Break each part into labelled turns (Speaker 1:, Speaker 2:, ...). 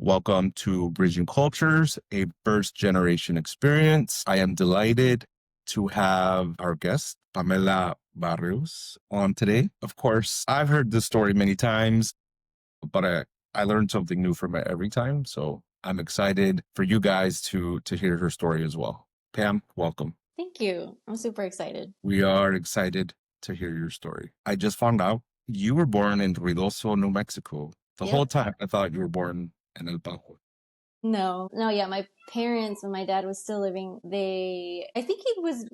Speaker 1: Welcome to Bridging Cultures, a first generation experience. I am delighted to have our guest, Pamela Barrios, on today. Of course, I've heard this story many times, but I learned something new from it every time. So I'm excited for you guys to hear her story as well. Pam, welcome.
Speaker 2: Thank you. I'm super excited.
Speaker 1: We are excited to hear your story. I just found out you were born in Ruidoso, New Mexico. The whole
Speaker 2: Yep.
Speaker 1: time I thought you were born in El Paso.
Speaker 2: No, yeah, my parents, when my dad was still living, I think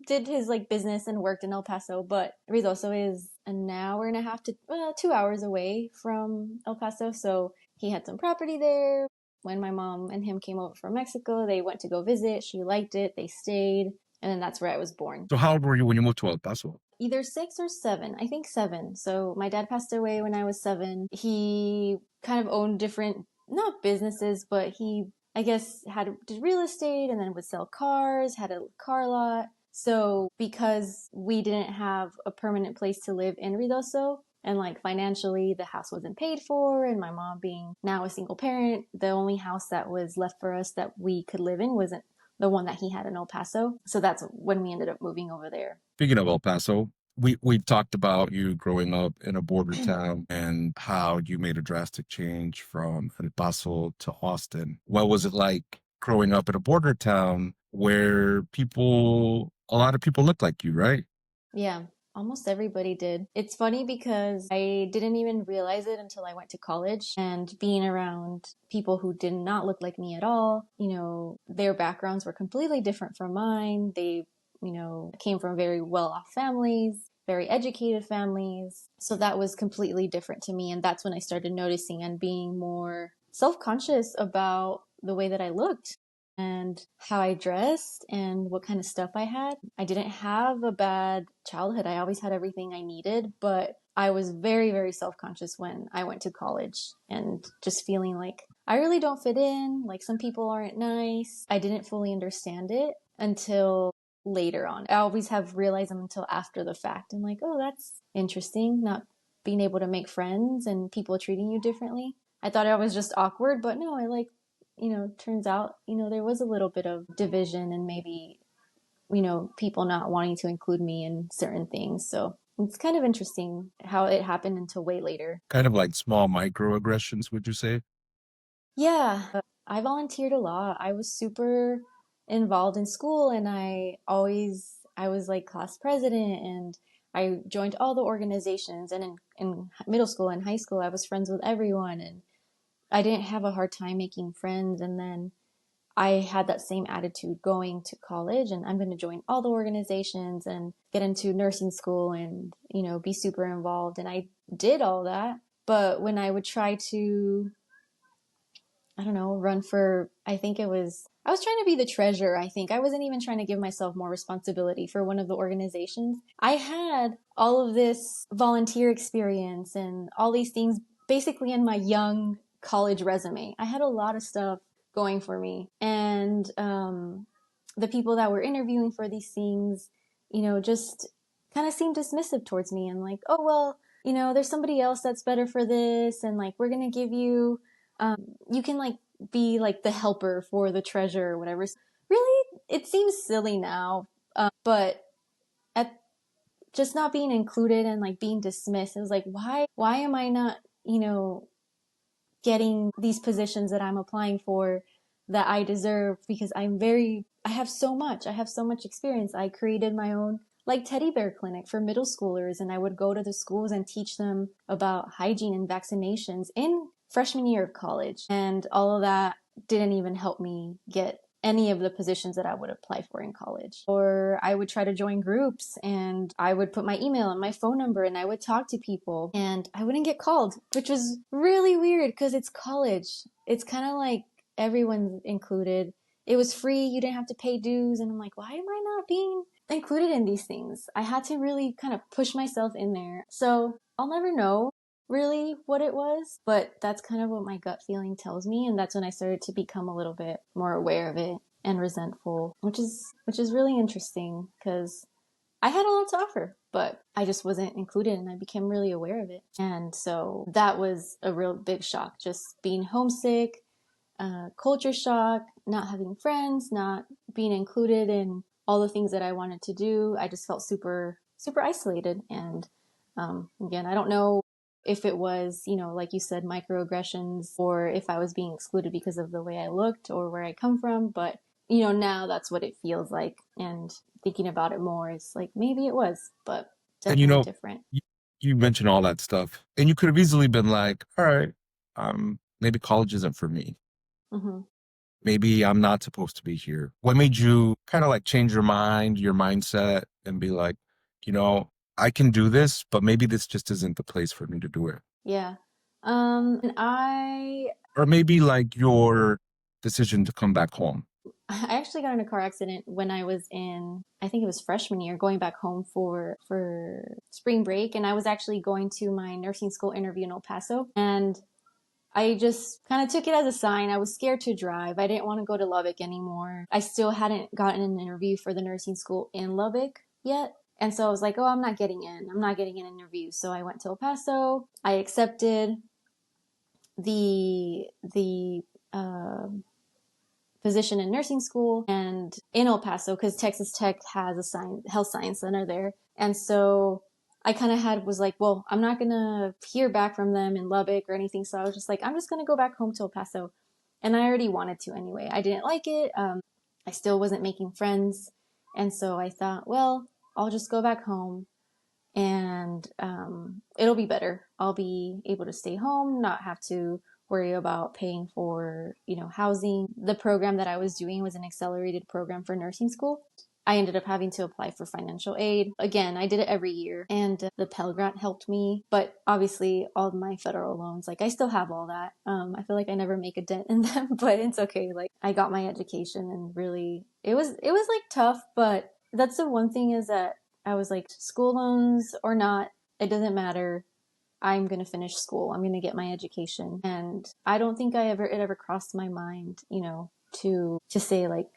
Speaker 2: did his like business and worked in El Paso, but Ruidoso is an hour and a half to 2 hours away from El Paso. So he had some property there. When my mom and him came over from Mexico, they went to go visit. She liked it. They stayed. And then that's where I was born.
Speaker 1: So how old were you when you moved to El Paso?
Speaker 2: Either 6 or 7. I think 7. So my dad passed away when I was 7. He kind of owned different, not businesses, but he, I guess, did real estate and then would sell cars, had a car lot. So because we didn't have a permanent place to live in Ruidoso, and like financially the house wasn't paid for, and my mom being now a single parent, the only house that was left for us that we could live in wasn't the one that he had in El Paso. So that's when we ended up moving over there.
Speaker 1: Speaking of El Paso, we talked about you growing up in a border town and how you made a drastic change from El Paso to Austin. What was it like growing up in a border town where a lot of people look like you, right?
Speaker 2: Yeah, almost everybody did. It's funny because I didn't even realize it until I went to college and being around people who did not look like me at all. Their backgrounds were completely different from mine. They, came from very well off families, very educated families. So that was completely different to me. And that's when I started noticing and being more self conscious about the way that I looked and how I dressed and what kind of stuff I had. I didn't have a bad childhood. I always had everything I needed, but I was very, very self conscious when I went to college and just feeling like I really don't fit in. Like some people aren't nice. I didn't fully understand it until later on. I always have realized them until after the fact. And like, oh, that's interesting. Not being able to make friends and people treating you differently. I thought I was just awkward, but no, I like turns out, there was a little bit of division and maybe, people not wanting to include me in certain things. So it's kind of interesting how it happened until way later.
Speaker 1: Kind of like small microaggressions, would you say?
Speaker 2: Yeah, I volunteered a lot. I was super involved in school and I was like class president and I joined all the organizations and in middle school and high school, I was friends with everyone and I didn't have a hard time making friends. And then I had that same attitude going to college and I'm going to join all the organizations and get into nursing school and, be super involved. And I did all that. But when I would try to, I don't know, I was trying to be the treasurer. I think I wasn't even trying to give myself more responsibility for one of the organizations. I had all of this volunteer experience and all these things basically in my young college resume. I had a lot of stuff going for me. And the people that were interviewing for these things, just kind of seemed dismissive towards me and like, oh, well, there's somebody else that's better for this. And like, we're going to give you, you can like be like the helper for the treasure or whatever. Really, it seems silly now. But at just not being included and like being dismissed, it was like, why am I not, getting these positions that I'm applying for that I deserve because I have so much. I have so much experience. I created my own like teddy bear clinic for middle schoolers and I would go to the schools and teach them about hygiene and vaccinations in freshman year of college. And all of that didn't even help me get any of the positions that I would apply for in college. Or I would try to join groups and I would put my email and my phone number and I would talk to people and I wouldn't get called, which was really weird because it's college. It's kind of like everyone's included. It was free. You didn't have to pay dues. And I'm like, why am I not being included in these things? I had to really kind of push myself in there. So I'll never know really what it was, but that's kind of what my gut feeling tells me. And that's when I started to become a little bit more aware of it and resentful, which is really interesting because I had a lot to offer, but I just wasn't included and I became really aware of it. And so that was a real big shock, just being homesick, culture shock, not having friends, not being included in all the things that I wanted to do. I just felt super, super isolated. And again, I don't know if it was, like you said, microaggressions, or if I was being excluded because of the way I looked or where I come from. But, now that's what it feels like. And thinking about it more, it's like maybe it was, but
Speaker 1: And
Speaker 2: definitely different.
Speaker 1: you mentioned all that stuff, and you could have easily been like, all right, maybe college isn't for me.
Speaker 2: Hmm.
Speaker 1: Maybe I'm not supposed to be here. What made you kind of like change your mind, your mindset, and be like, you know, I can do this, but maybe this just isn't the place for me to do it?
Speaker 2: Yeah. And
Speaker 1: Or maybe like your decision to come back home.
Speaker 2: I actually got in a car accident when I was in, I think it was freshman year, going back home for spring break, and I was actually going to my nursing school interview in El Paso, and I just kind of took it as a sign. I was scared to drive. I didn't want to go to Lubbock anymore. I still hadn't gotten an interview for the nursing school in Lubbock yet. And so I was like, oh, I'm not getting in. I'm not getting an interview. So I went to El Paso. I accepted the position in nursing school and in El Paso, because Texas Tech has a health science center there. And so I kind of was like, well, I'm not going to hear back from them in Lubbock or anything. So I was just like, I'm just going to go back home to El Paso. And I already wanted to anyway. I didn't like it. I still wasn't making friends. And so I thought, well, I'll just go back home, and it'll be better. I'll be able to stay home, not have to worry about paying for, housing. The program that I was doing was an accelerated program for nursing school. I ended up having to apply for financial aid. Again, I did it every year, and the Pell Grant helped me. But obviously, all of my federal loans, like I still have all that. I feel like I never make a dent in them, but it's okay. Like I got my education, and really, it was like tough. But that's the one thing, is that I was like, school loans or not, it doesn't matter. I'm going to finish school. I'm going to get my education. And I don't think it ever crossed my mind, to say like,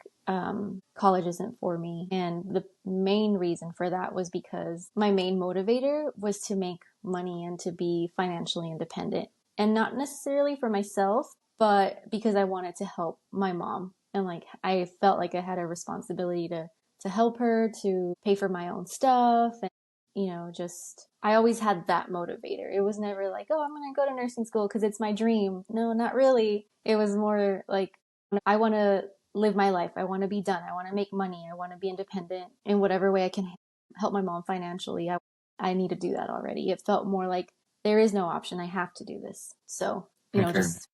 Speaker 2: college isn't for me. And the main reason for that was because my main motivator was to make money and to be financially independent, and not necessarily for myself, but because I wanted to help my mom. And like, I felt like I had a responsibility to help her, to pay for my own stuff, and just I always had that motivator. It was never like, oh, I'm going to go to nursing school because it's my dream. No, not really. It was more like, I want to live my life. I want to be done. I want to make money. I want to be independent in whatever way I can help my mom financially. I need to do that already. It felt more like there is no option. I have to do this. So,
Speaker 1: Okay.
Speaker 2: just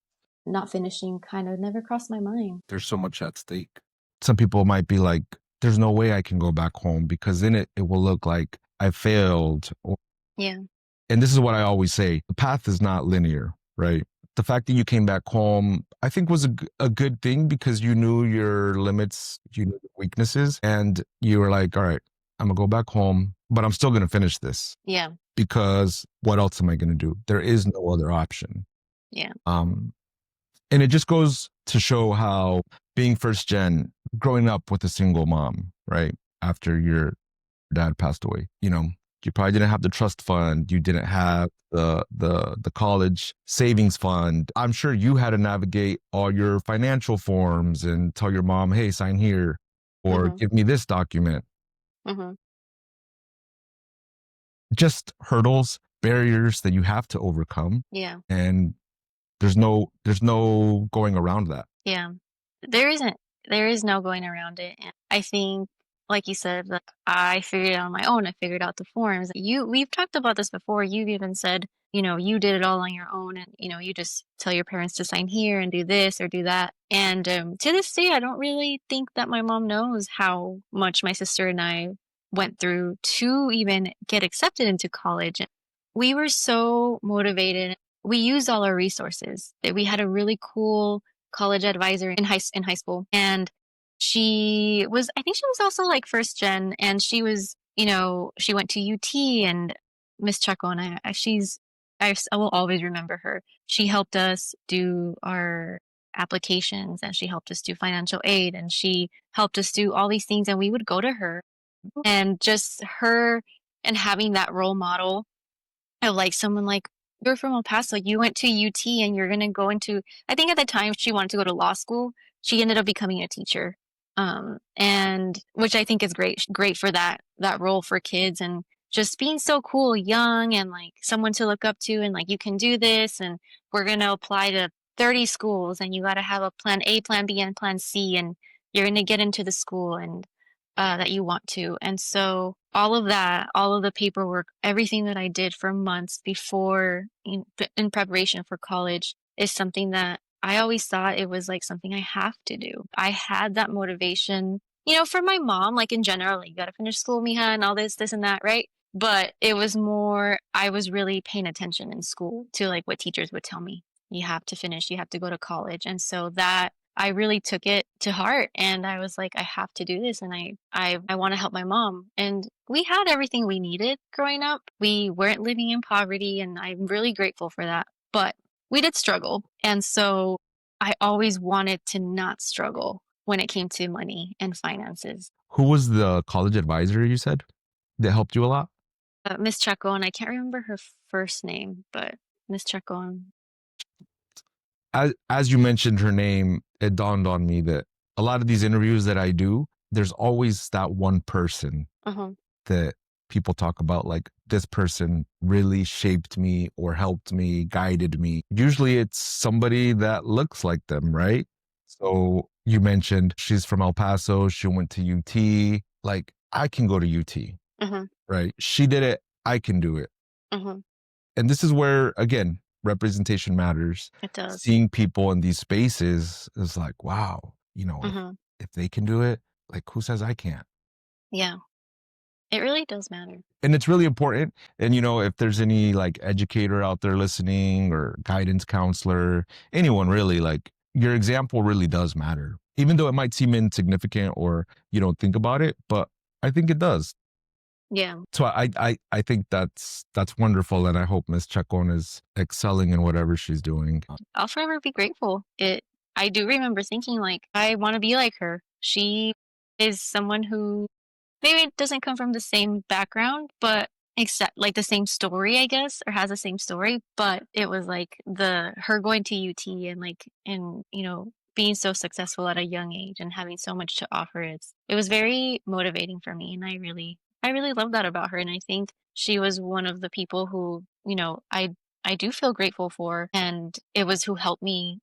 Speaker 2: not finishing kind of never crossed my mind.
Speaker 1: There's so much at stake. Some people might be like, there's no way I can go back home because in it will look like I failed.
Speaker 2: Yeah.
Speaker 1: And this is what I always say, the path is not linear, right? The fact that you came back home, I think was a good thing because you knew your limits, you knew your weaknesses, and you were like, all right, I'm gonna go back home, but I'm still gonna finish this
Speaker 2: Yeah.
Speaker 1: because what else am I gonna do? There is no other option.
Speaker 2: Yeah.
Speaker 1: And it just goes to show how being first gen, growing up with a single mom, right? After your dad passed away, you probably didn't have the trust fund. You didn't have the college savings fund. I'm sure you had to navigate all your financial forms and tell your mom, hey, sign here or
Speaker 2: Mm-hmm.
Speaker 1: give me this document.
Speaker 2: Mm-hmm.
Speaker 1: Just hurdles, barriers that you have to overcome.
Speaker 2: Yeah.
Speaker 1: And there's no going around that.
Speaker 2: Yeah. There isn't. There is no going around it. And I think, like you said, like I figured it out on my own. I figured out the forms. We've talked about this before. You've even said, you did it all on your own, and you just tell your parents to sign here and do this or do that. And to this day, I don't really think that my mom knows how much my sister and I went through to even get accepted into college. We were so motivated. We used all our resources. We had a really cool college advisor in high school, and I think she was also like first gen, and she was, she went to UT, and Miss Chacon, I will always remember her. She helped us do our applications, and she helped us do financial aid, and she helped us do all these things, and we would go to her, and just her, and having that role model of like someone like you're from El Paso. You went to UT and you're gonna go into, I think at the time she wanted to go to law school. She ended up becoming a teacher. And which I think is great for that role for kids and just being so cool, young and like someone to look up to and like you can do this and we're gonna apply to 30 schools and you gotta have a plan A, plan B, and plan C and you're gonna get into the school and that you want to. And so all of that, all of the paperwork, everything that I did for months before in preparation for college is something that I always thought it was like something I have to do. I had that motivation, for my mom, like in general, like you got to finish school, mija, and all this and that, right? But it was more, I was really paying attention in school to like what teachers would tell me. You have to finish, you have to go to college. And so that I really took it to heart and I was like, I have to do this and I want to help my mom. And we had everything we needed growing up. We weren't living in poverty and I'm really grateful for that. But we did struggle. And so I always wanted to not struggle when it came to money and finances.
Speaker 1: Who was the college advisor you said that helped you a lot?
Speaker 2: Miss Chacon, I can't remember her first name, but Miss Chacon.
Speaker 1: As you mentioned her name, it dawned on me that a lot of these interviews that I do, there's always that one person
Speaker 2: Uh-huh.
Speaker 1: that people talk about, like this person really shaped me or helped me, guided me. Usually it's somebody that looks like them, right? So you mentioned she's from El Paso, she went to UT. Like I can go to UT,
Speaker 2: Uh-huh.
Speaker 1: right? She did it, I can do it.
Speaker 2: Uh-huh.
Speaker 1: And this is where, again, representation matters.
Speaker 2: It does.
Speaker 1: Seeing people in these spaces is like, wow,
Speaker 2: Uh-huh.
Speaker 1: if they can do it, like who says I can't?
Speaker 2: Yeah. It really does matter.
Speaker 1: And it's really important. And if there's any like educator out there listening or guidance counselor, anyone really, like your example really does matter. Even though it might seem insignificant or you don't think about it, but I think it does.
Speaker 2: Yeah.
Speaker 1: So I think that's wonderful, and I hope Miss Chacon is excelling in whatever she's doing.
Speaker 2: I'll forever be grateful. I do remember thinking like I want to be like her. She is someone who maybe doesn't come from the same background, but except like the same story, I guess, or has the same story, but it was like the her going to UT and like and being so successful at a young age and having so much to offer. It was very motivating for me and I really love that about her and I think she was one of the people who, I do feel grateful for and it was who helped me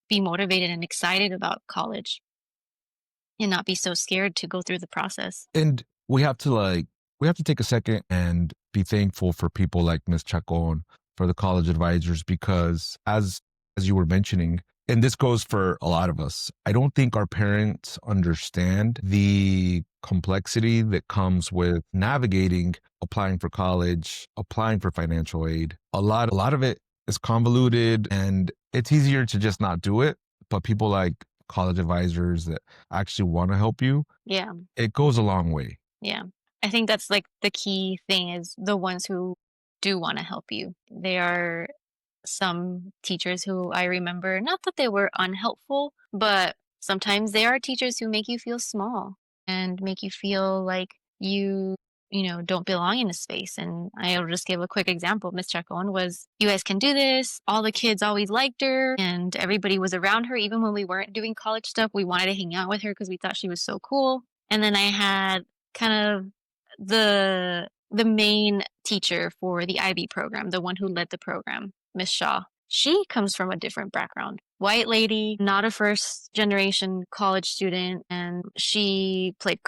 Speaker 2: be motivated and excited about college and not be so scared to go through the process.
Speaker 1: And we have to take a second and be thankful for people like Miss Chacon, for the college advisors, because as you were mentioning, and this goes for a lot of us, I don't think our parents understand the complexity that comes with navigating applying for college, applying for financial aid. A lot of it is convoluted and it's easier to just not do it. But people like college advisors that actually want to help you,
Speaker 2: Yeah.
Speaker 1: it goes a long way.
Speaker 2: Yeah. I think that's like the key thing is the ones who do want to help you. They are some teachers who I remember, not that they were unhelpful, but sometimes they are teachers who make you feel small and make you feel like don't belong in a space. And I'll just give a quick example. Miss Chacon was, you guys can do this. All the kids always liked her and everybody was around her. Even when we weren't doing college stuff, we wanted to hang out with her because we thought she was so cool. And then I had kind of the main teacher for the IB program, the one who led the program, Miss Shaw. She comes from a different background. White lady, not a first generation college student, and she played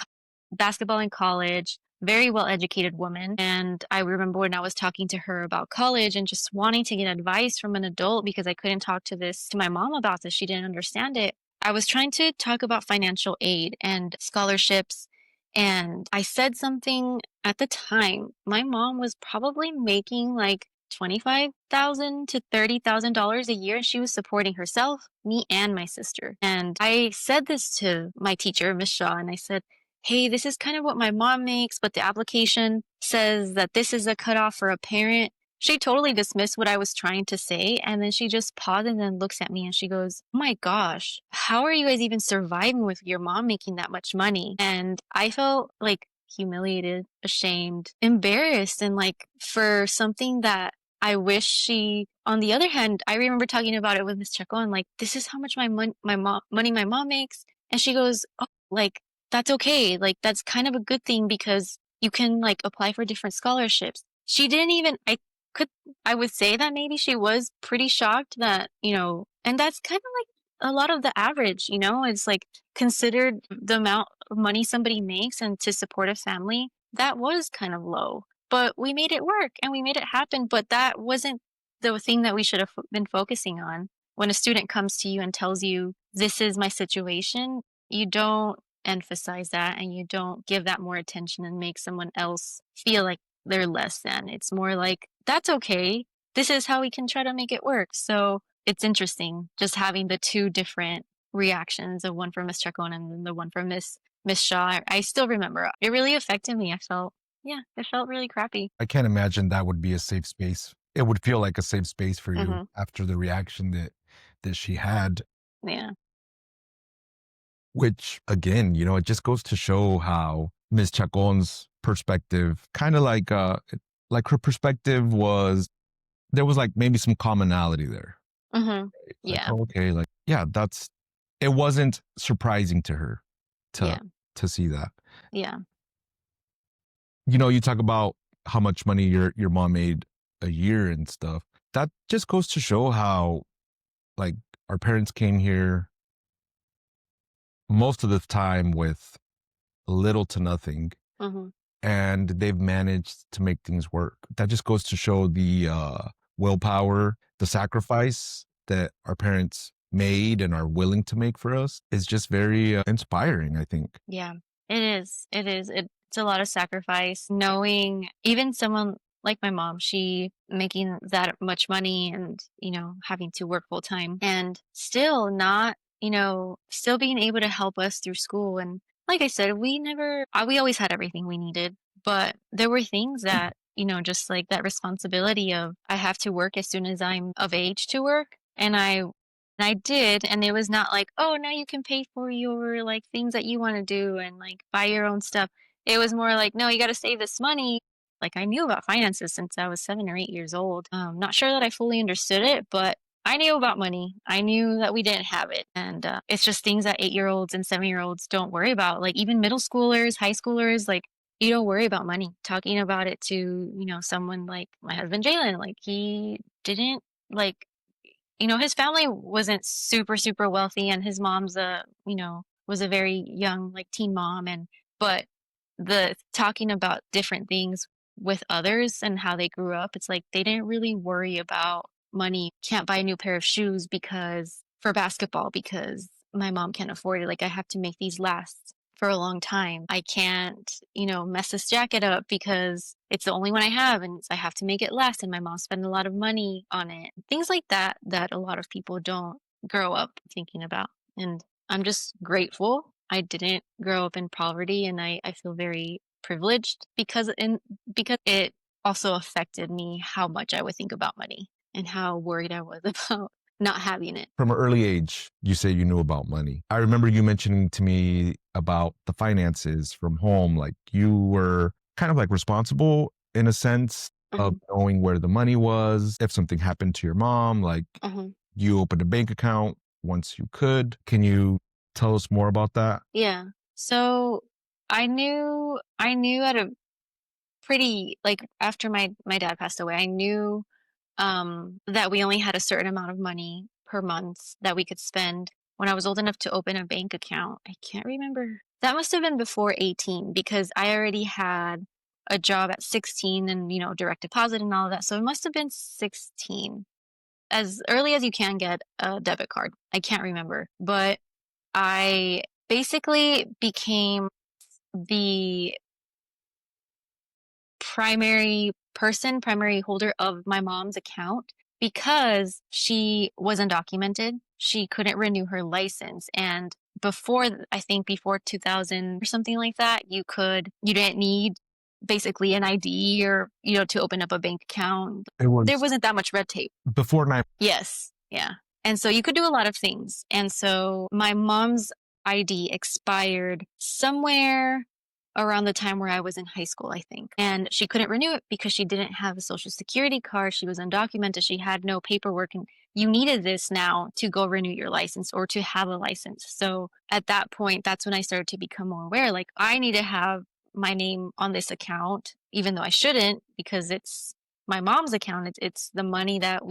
Speaker 2: basketball in college, very well educated woman. And I remember when I was talking to her about college and just wanting to get advice from an adult because I couldn't talk to my mom about this. She didn't understand it. I was trying to talk about financial aid and scholarships. And I said something at the time. My mom was probably making like 25,000 to $30,000 a year. And she was supporting herself, me, and my sister. And I said this to my teacher, Miss Shaw, and I said, hey, this is kind of what my mom makes, but the application says that this is a cutoff for a parent. She totally dismissed what I was trying to say. And then she just paused and then looks at me and she goes, oh my gosh, how are you guys even surviving with your mom making that much money? And I felt like humiliated, ashamed, embarrassed, and like for something that I wish she, on the other hand, I remember talking about it with Miss Chacon, like, this is how much money my mom makes. And she goes, oh, like, that's okay. Like, that's kind of a good thing because you can like apply for different scholarships. She didn't even, could, I would say that maybe she was pretty shocked that, and that's kind of like a lot of the average, it's like considered the amount of money somebody makes and to support a family, that was kind of low. But we made it work and we made it happen. But that wasn't the thing that we should have been focusing on. When a student comes to you and tells you, this is my situation, you don't emphasize that and you don't give that more attention and make someone else feel like they're less than. It's more like, that's okay. This is how we can try to make it work. So it's interesting just having the two different reactions of one from Miss Chacon and then the one from Miss Shaw. I still remember it really affected me. Yeah, it felt really crappy.
Speaker 3: I can't imagine that would be a safe space. It would feel like a safe space for you
Speaker 2: Hmm.
Speaker 3: after the reaction that she had,
Speaker 2: Yeah.
Speaker 3: which again, it just goes to show how Ms. Chacon's perspective kind of like her perspective was there was like maybe some commonality there.
Speaker 2: Hmm.
Speaker 3: Like,
Speaker 2: Yeah.
Speaker 3: oh, okay, like yeah, it wasn't surprising to her to
Speaker 2: Yeah.
Speaker 3: to see that.
Speaker 2: Yeah.
Speaker 3: You talk about how much money your mom made a year and stuff. That just goes to show how like our parents came here most of the time with little to nothing,
Speaker 2: Hmm.
Speaker 3: and they've managed to make things work. That just goes to show the willpower, the sacrifice that our parents made and are willing to make for us is just very inspiring, I think.
Speaker 2: Yeah. It is. It is. It's a lot of sacrifice knowing even someone like my mom, she making that much money and, having to work full time and still not, still being able to help us through school. And like I said, we always had everything we needed, but there were things that, just like that responsibility of I have to work as soon as I'm of age to work. And I did, and it was not like, oh, now you can pay for your like things that you want to do and like buy your own stuff. It was more like, no, you got to save this money. Like I knew about finances since I was 7 or 8 years old. Not sure that I fully understood it, but I knew about money. I knew that we didn't have it, and it's just things that 8-year-olds and 7-year-olds don't worry about. Like even middle schoolers, high schoolers, like you don't worry about money. Talking about it to someone like my husband Jalen, like he didn't like his family wasn't super, super wealthy, and his mom's was a very young, like teen mom. But the talking about different things with others and how they grew up, it's like they didn't really worry about money. Can't buy a new pair of shoes because for basketball because my mom can't afford it. Like I have to make these last for a long time. I can't, mess this jacket up because it's the only one I have and I have to make it last. And my mom spent a lot of money on it. Things like that, that a lot of people don't grow up thinking about. And I'm just grateful I didn't grow up in poverty, and I feel very privileged because it also affected me how much I would think about money and how worried I was about not having it.
Speaker 3: From an early age, you say you knew about money. I remember you mentioning to me about the finances from home. Like you were kind of like responsible in a sense of
Speaker 2: Hmm.
Speaker 3: knowing where the money was. If something happened to your mom, like
Speaker 2: Hmm.
Speaker 3: you opened a bank account once you could. Can you tell us more about that?
Speaker 2: Yeah. So I knew at a pretty like after my dad passed away, I knew that we only had a certain amount of money per month that we could spend. When I was old enough to open a bank account, I can't remember. That must have been before 18 because I already had a job at 16 and, direct deposit and all of that. So it must have been 16. As early as you can get a debit card. I can't remember, but I basically became the primary holder of my mom's account because she was undocumented. She couldn't renew her license. And I think before 2000 or something like that, you didn't need basically an ID or, to open up a bank account.
Speaker 3: It
Speaker 2: There
Speaker 3: was
Speaker 2: wasn't that much red tape.
Speaker 3: before 9.
Speaker 2: Yes. Yeah. And so you could do a lot of things. And so my mom's ID expired somewhere
Speaker 4: around the time where I was in high school, I think. And she couldn't renew it because she didn't have a social security card. She was undocumented. She had no paperwork. And you needed this now to go renew your license or to have a license. So at that point, that's when I started to become more aware. Like, I need to have my name on this account, even though I shouldn't, because it's my mom's account. It's the money that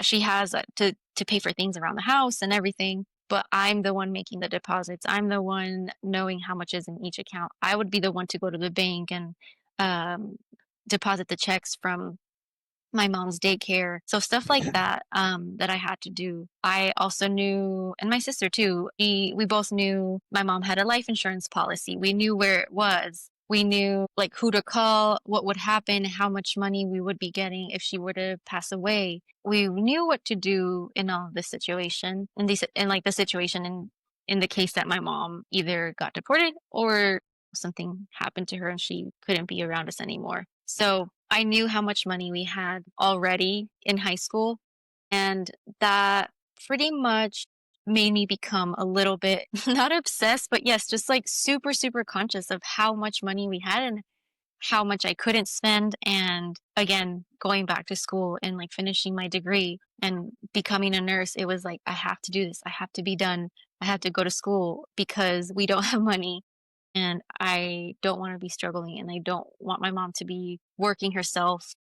Speaker 4: she has to pay for things around the house and everything. But I'm the one making the deposits. I'm the one knowing how much is in each account. I would be the one to go to the bank and um, deposit the checks from my mom's daycare. So stuff like that, that I had to do. I also knew, and my sister too, we both knew my mom had a life insurance policy. We knew where it was. We knew like who to call, what would happen, how much money we would be getting if she were to pass away. We knew what to do in all of this situation, in like the situation in the case that my mom either got deported or something happened to her and she couldn't be around us anymore. So I knew how much money we had already in high school, and that pretty much made me become a little bit not obsessed, but yes, just like super, super conscious of how much money we had and how much I couldn't spend. And again, going back to school and like finishing my degree and becoming a nurse, it was like, I have to do this. I have to be done. I have to go to school because we don't have money and I don't want to be struggling and I don't want my mom to be working herself,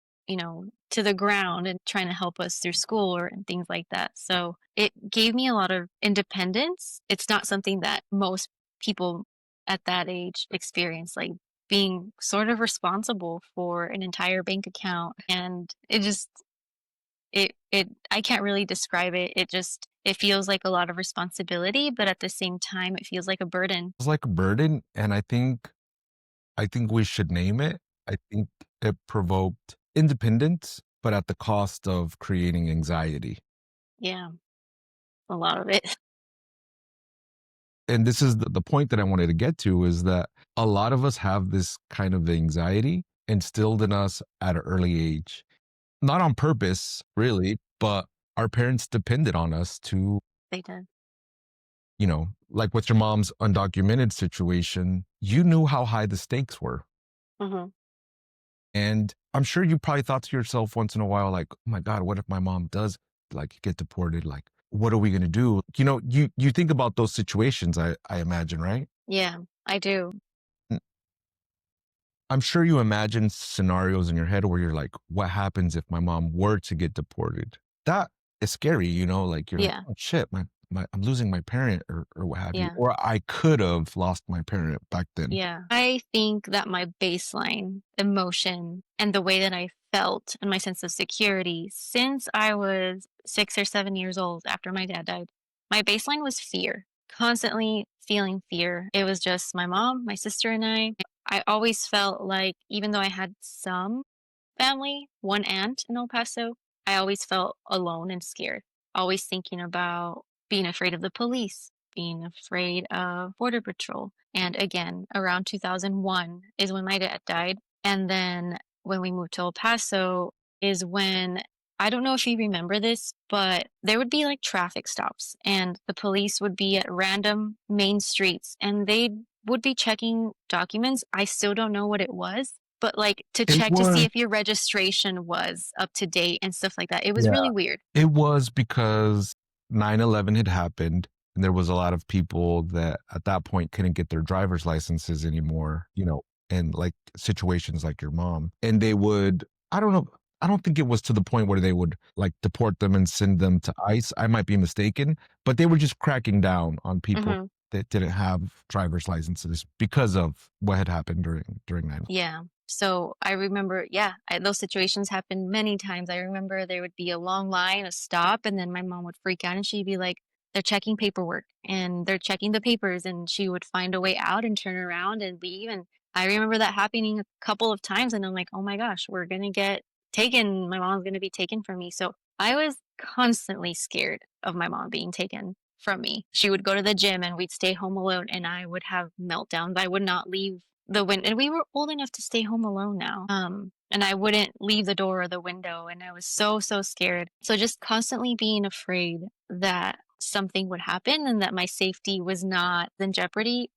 Speaker 4: to the ground and trying to help us through school and things like that. So it gave me a lot of independence. It's not something that most people at that age experience, like being sort of responsible for an entire bank account. And it I can't really describe it. It feels like a lot of responsibility, but at the same time it feels like a burden.
Speaker 3: It's like a burden, and I think we should name it. I think it provoked independence, but at the cost of creating anxiety.
Speaker 4: Yeah, a lot of it.
Speaker 3: And this is the point that I wanted to get to, is that a lot of us have this kind of anxiety instilled in us at an early age. Not on purpose, really, but our parents depended on us to,
Speaker 4: They did.
Speaker 3: like with your mom's undocumented situation, you knew how high the stakes were.
Speaker 4: Hmm.
Speaker 3: And I'm sure you probably thought to yourself once in a while, like, oh my God, what if my mom does like get deported? Like, what are we going to do? You think about those situations, I imagine, right?
Speaker 4: Yeah, I do.
Speaker 3: N- I'm sure you imagine scenarios in your head where you're like, what happens if my mom were to get deported? That is scary, like you're like,
Speaker 4: Yeah,
Speaker 3: oh shit, I'm losing my parent or what have you.
Speaker 4: yeah.
Speaker 3: Or I could have lost my parent back then.
Speaker 4: Yeah. I think that my baseline emotion and the way that I felt and my sense of security since I was 6 or 7 years old after my dad died, my baseline was fear, constantly feeling fear. It was just my mom, my sister, and I. I always felt like, even though I had some family, one aunt in El Paso, I always felt alone and scared, always thinking about being afraid of the police, being afraid of Border Patrol. And again, around 2001 is when my dad died. And then when we moved to El Paso is when, I don't know if you remember this, but there would be like traffic stops and the police would be at random main streets and they would be checking documents. I still don't know what it was, but like to
Speaker 3: It
Speaker 4: check to see
Speaker 3: was,
Speaker 4: if your registration was up to date and stuff like that. It was
Speaker 3: yeah.
Speaker 4: really weird.
Speaker 3: It was because 9/11 had happened, and there was a lot of people that at that point couldn't get their driver's licenses anymore, and like situations like your mom. And they would, I don't know, I don't think it was to the point where they would like deport them and send them to ICE. I might be mistaken, but they were just cracking down on people
Speaker 4: Hmm.
Speaker 3: that didn't have driver's licenses because of what had happened during 9/11.
Speaker 4: Yeah. So I remember, yeah, those situations happened many times. I remember there would be a long line, a stop, and then my mom would freak out and she'd be like, they're checking paperwork and they're checking the papers. And she would find a way out and turn around and leave. And I remember that happening a couple of times. And I'm like, oh my gosh, we're going to get taken. My mom's going to be taken from me. So I was constantly scared of my mom being taken from me. She would go to the gym and we'd stay home alone and I would have meltdowns. I would not leave the window, and we were old enough to stay home alone now. And I wouldn't leave the door or the window, and I was so, so scared. So just constantly being afraid that something would happen and that my safety was not in jeopardy.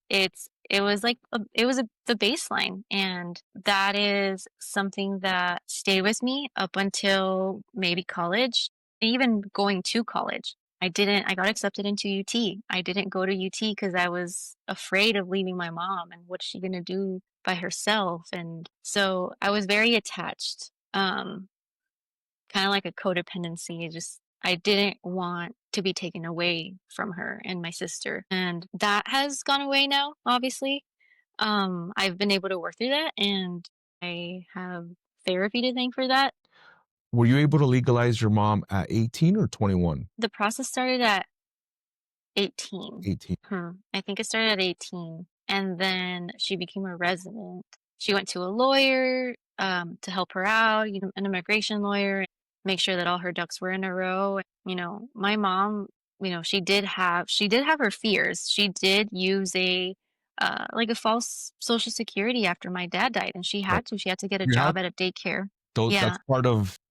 Speaker 4: it was like the baseline, and that is something that stayed with me up until maybe college, even going to college. I got accepted into UT. I didn't go to UT because I was afraid of leaving my mom and what's she gonna do by herself. And so I was very attached. Kind of like a codependency. I didn't want to be taken away from her and my sister. And that has gone away now, obviously. I've been able to work through that, and I have therapy to thank for that.
Speaker 3: Were you able to legalize your mom at 18 or 21?
Speaker 4: The process started at 18.
Speaker 3: 18.
Speaker 4: I think it started at 18. And then she became a resident. She went to a lawyer to help her out, an immigration lawyer, make sure that all her ducks were in a row. My mom, she did have her fears. She did use like a false social security after my dad died, and she
Speaker 3: Right.
Speaker 4: had to. She had to get a
Speaker 3: You have
Speaker 4: job at a daycare.
Speaker 3: those,
Speaker 4: Yeah,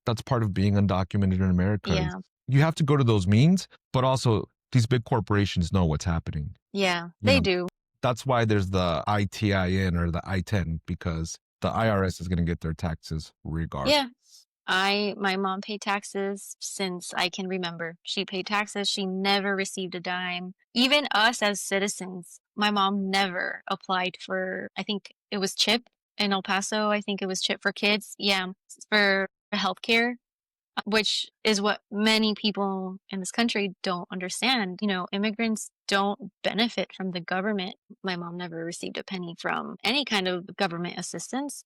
Speaker 3: that's part of being undocumented in America.
Speaker 4: yeah,
Speaker 3: You have to go to those means, but also these big corporations know what's happening.
Speaker 4: yeah.
Speaker 3: You
Speaker 4: They
Speaker 3: know,
Speaker 4: do.
Speaker 3: that's why there's the ITIN or the I-10, because the IRS is going to get their taxes regardless.
Speaker 4: Yeah. My mom paid taxes since I can remember. She paid taxes. She never received a dime. Even us as citizens, my mom never applied for, I think it was CHIP in El Paso. I think it was CHIP for kids. Yeah, for healthcare, which is what many people in this country don't understand. Immigrants don't benefit from the government. My mom never received a penny from any kind of government assistance.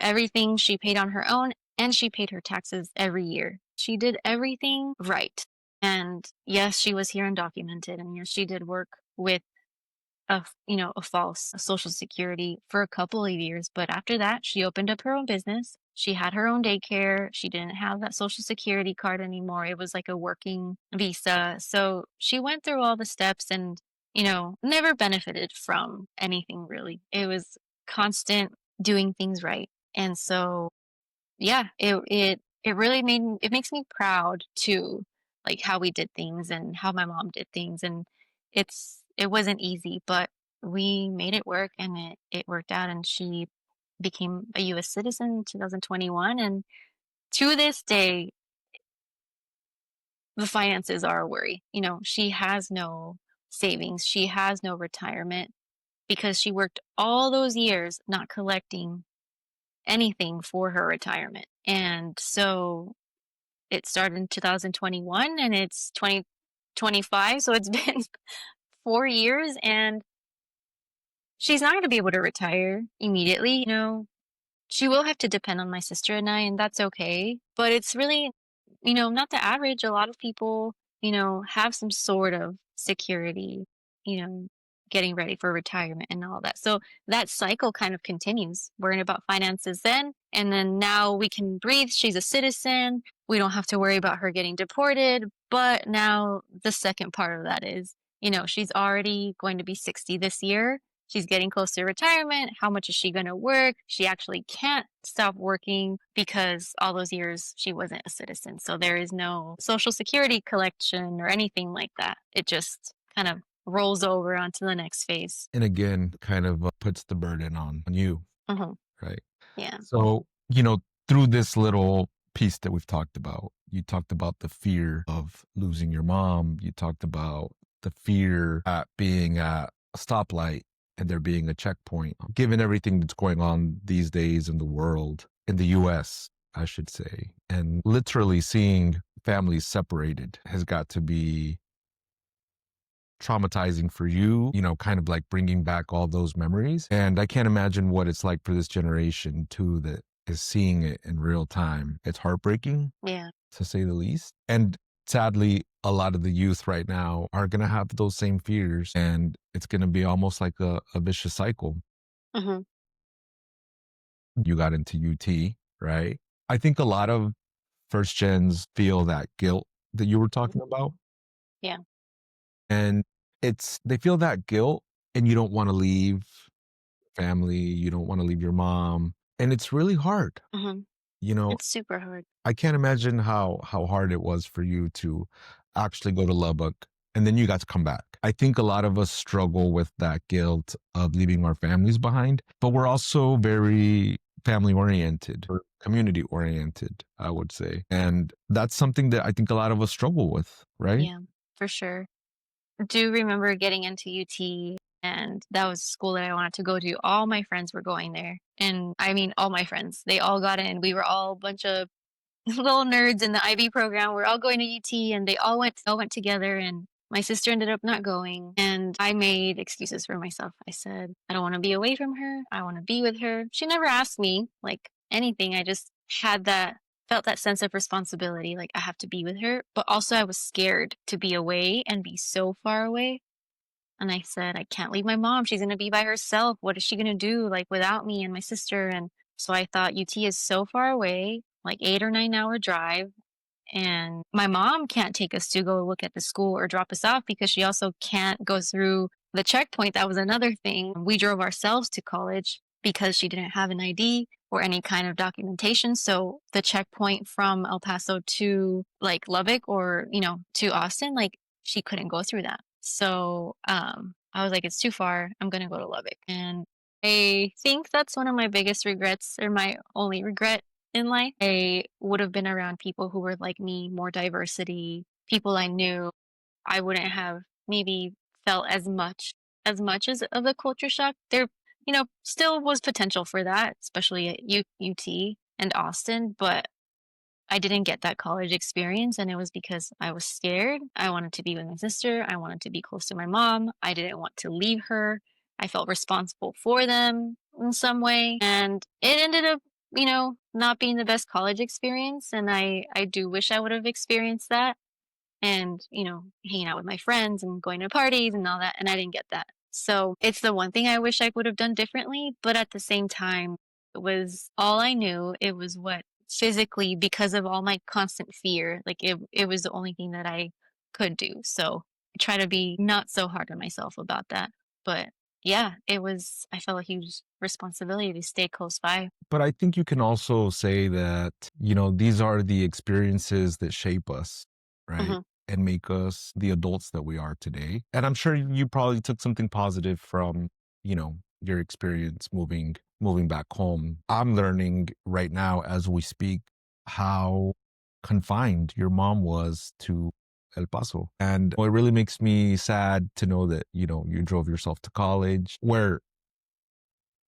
Speaker 4: Everything she paid on her own, and she paid her taxes every year. She did everything right. And yes, she was here undocumented, and yes, she did work with a false social security for a couple of years. But after that, she opened up her own business. She had her own daycare. She didn't have that social security card anymore. It was like a working visa. So she went through all the steps and, never benefited from anything really. It was constant doing things right. And so, yeah, it really it makes me proud too, like how we did things and how my mom did things. And it wasn't easy, but we made it work, and it worked out, and she became a US citizen in 2021. And to this day, the finances are a worry. She has no savings. She has no retirement because she worked all those years not collecting anything for her retirement. And so it started in 2021 and it's 2025. So it's been 4 years, and she's not going to be able to retire immediately. She will have to depend on my sister and I, and that's okay. But it's really, not the average. A lot of people, have some sort of security, you know, getting ready for retirement and all that. So that cycle kind of continues, worrying about finances then. And then now we can breathe. She's a citizen. We don't have to worry about her getting deported. But now the second part of that is, she's already going to be 60 this year. She's getting close to retirement. How much is she going to work? She actually can't stop working because all those years she wasn't a citizen. So there is no social security collection or anything like that. It just kind of rolls over onto the next phase.
Speaker 3: And again, kind of puts the burden on you,
Speaker 4: Mhm.
Speaker 3: right?
Speaker 4: Yeah.
Speaker 3: So, through this little piece that we've talked about, you talked about the fear of losing your mom. You talked about the fear at being at a stoplight and there being a checkpoint. Given everything that's going on these days in the world, in the US, I should say, and literally seeing families separated has got to be traumatizing for you, kind of like bringing back all those memories. And I can't imagine what it's like for this generation too, that is seeing it in real time. It's heartbreaking,
Speaker 4: Yeah.
Speaker 3: to say the least. And sadly, a lot of the youth right now are going to have those same fears, and it's going to be almost like a vicious cycle.
Speaker 4: Hmm.
Speaker 3: You got into UT, right? I think a lot of first gens feel that guilt that you were talking about.
Speaker 4: Yeah.
Speaker 3: And they feel that guilt, and you don't want to leave family, you don't want to leave your mom. And it's really hard.
Speaker 4: Hmm.
Speaker 3: You know,
Speaker 4: It's super hard.
Speaker 3: I can't imagine how hard it was for you to actually go to Lubbock and then you got to come back. I think a lot of us struggle with that guilt of leaving our families behind, but we're also very family oriented or community oriented, I would say. And that's something that I think a lot of us struggle with, right?
Speaker 4: Yeah, for sure. Do remember getting into UT, and that was school that I wanted to go to. All my friends were going there. And I mean, all my friends, they all got in. We were all a bunch of little nerds in the IB program. We're all going to UT, and they all went together. And my sister ended up not going. And I made excuses for myself. I said, I don't want to be away from her. I want to be with her. She never asked me like anything. I just had that felt that sense of responsibility. Like I have to be with her. But also I was scared to be away and be so far away. And I said, I can't leave my mom. She's going to be by herself. What is she going to do like without me and my sister? And so I thought UT is so far away, like 8 or 9 hour drive. And my mom can't take us to go look at the school or drop us off because she also can't go through the checkpoint. That was another thing. We drove ourselves to college because she didn't have an ID or any kind of documentation. So the checkpoint from El Paso to like Lubbock or, to Austin, like she couldn't go through that. So I was like, it's too far. I'm going to go to Lubbock. And I think that's one of my biggest regrets, or my only regret in life. I would have been around people who were like me, more diversity, people I knew. I wouldn't have maybe felt as much as of the culture shock. There, still was potential for that, especially at UT and Austin, but I didn't get that college experience, and it was because I was scared. I wanted to be with my sister. I wanted to be close to my mom. I didn't want to leave her. I felt responsible for them in some way, and it ended up, not being the best college experience. And I do wish I would have experienced that, and hanging out with my friends and going to parties and all that, and I didn't get that. So it's the one thing I wish I would have done differently, but at the same time, it was all I knew. It was what physically, because of all my constant fear, like it was the only thing that I could do. So I try to be not so hard on myself about that. But yeah, I felt a huge responsibility to stay close by.
Speaker 3: But I think you can also say that, these are the experiences that shape us, right?
Speaker 4: Hmm.
Speaker 3: And make us the adults that we are today. And I'm sure you probably took something positive from, your experience moving back home. I'm learning right now as we speak how confined your mom was to El Paso. And it really makes me sad to know that, you drove yourself to college, where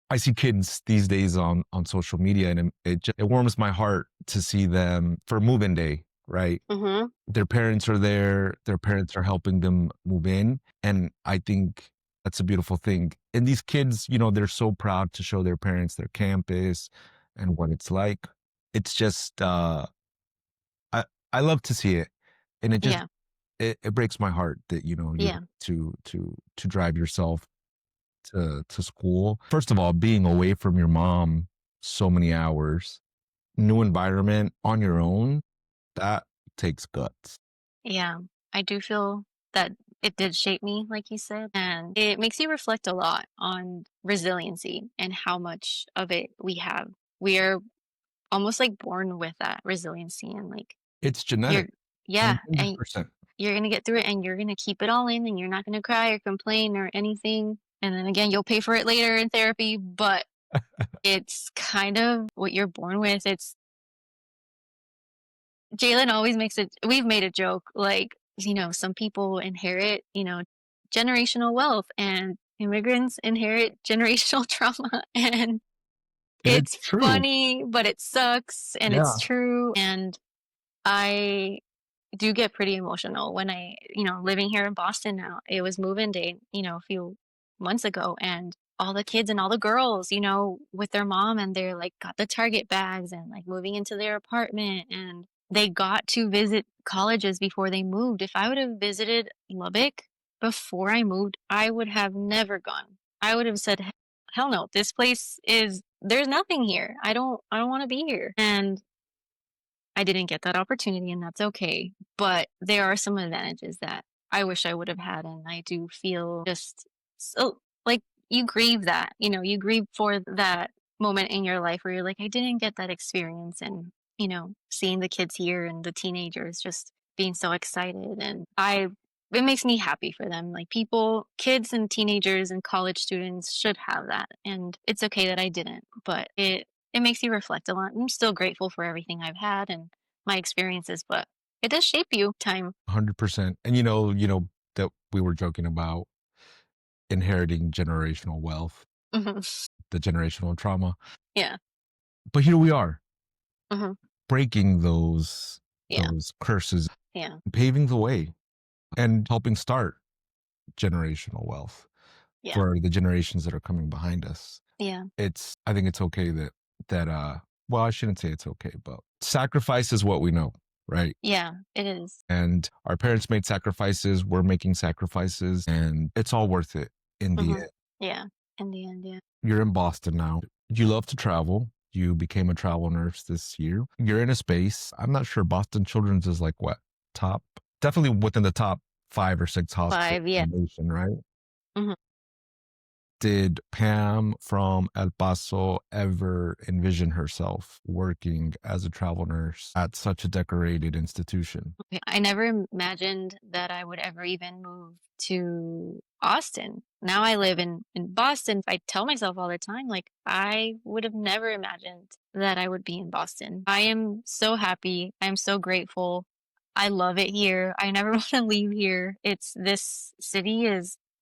Speaker 3: I see kids these days on social media, and it warms my heart to see them for move-in day, right?
Speaker 4: Hmm.
Speaker 3: Their parents are there, their parents are helping them move in, and I think that's a beautiful thing. And these kids, they're so proud to show their parents their campus and what it's like. It's just I I love to see it, and
Speaker 4: Yeah.
Speaker 3: it breaks my heart that you're
Speaker 4: Yeah.
Speaker 3: to drive yourself to school. First of all, being away from your mom so many hours, new environment on your own, that takes guts.
Speaker 4: Yeah, I do feel that it did shape me, like you said, and it makes you reflect a lot on resiliency and how much of it we have. We are almost like born with that resiliency, and like
Speaker 3: It's genetic,
Speaker 4: you're, yeah, and
Speaker 3: 100%.
Speaker 4: you're gonna get through it, and you're gonna keep it all in, and you're not gonna cry or complain or anything. And then again, you'll pay for it later in therapy, but it's kind of what you're born with. It's Jalen always makes it, we've made a joke, like, some people inherit, generational wealth, and immigrants inherit generational trauma. And
Speaker 3: It's
Speaker 4: it's
Speaker 3: true.
Speaker 4: funny, but it sucks, and it's
Speaker 3: Yeah.
Speaker 4: true. And I do get pretty emotional when living here in Boston now. It was move-in day, a few months ago, and all the kids and all the girls, with their mom, and they're like got the Target bags and like moving into their apartment, and they got to visit colleges before they moved. If I would have visited Lubbock before I moved, I would have never gone. I would have said, hell no, this place there's nothing here. I don't want to be here. And I didn't get that opportunity, and that's okay. But there are some advantages that I wish I would have had, and I do feel just so like you grieve that, you grieve for that moment in your life where you're like, I didn't get that experience, and seeing the kids here and the teenagers just being so excited, and I it makes me happy for them. Like people, kids and teenagers and college students should have that. And it's okay that I didn't, but it makes you reflect a lot. I'm still grateful for everything I've had and my experiences, but it does shape you time.
Speaker 3: 100%. And that we were joking about inheriting generational wealth,
Speaker 4: Hmm.
Speaker 3: the generational trauma.
Speaker 4: Yeah.
Speaker 3: But here we are,
Speaker 4: Hmm.
Speaker 3: breaking those
Speaker 4: Yeah.
Speaker 3: curses,
Speaker 4: Yeah.
Speaker 3: paving the way and helping start generational wealth
Speaker 4: Yeah.
Speaker 3: for the generations that are coming behind us.
Speaker 4: Yeah.
Speaker 3: I think it's okay well, I shouldn't say it's okay, but sacrifice is what we know, right?
Speaker 4: Yeah. It is.
Speaker 3: And our parents made sacrifices, we're making sacrifices, and it's all worth it in the
Speaker 4: Hmm.
Speaker 3: end.
Speaker 4: Yeah. In the end, yeah.
Speaker 3: You're in Boston now. You love to travel. You became a travel nurse this year. You're in a space. I'm not sure Boston Children's is like what? Definitely within the top 5 or 6 hospitals
Speaker 4: 5, yeah.
Speaker 3: in the nation, right?
Speaker 4: Mhm.
Speaker 3: Did Pam from El Paso ever envision herself working as a travel nurse at such a decorated institution?
Speaker 4: Okay, I never imagined that I would ever even move to Austin. Now I live in Boston. I tell myself all the time, like, I would have never imagined that I would be in Boston. I am so happy. I'm so grateful. I love it here. I never want to leave here. This city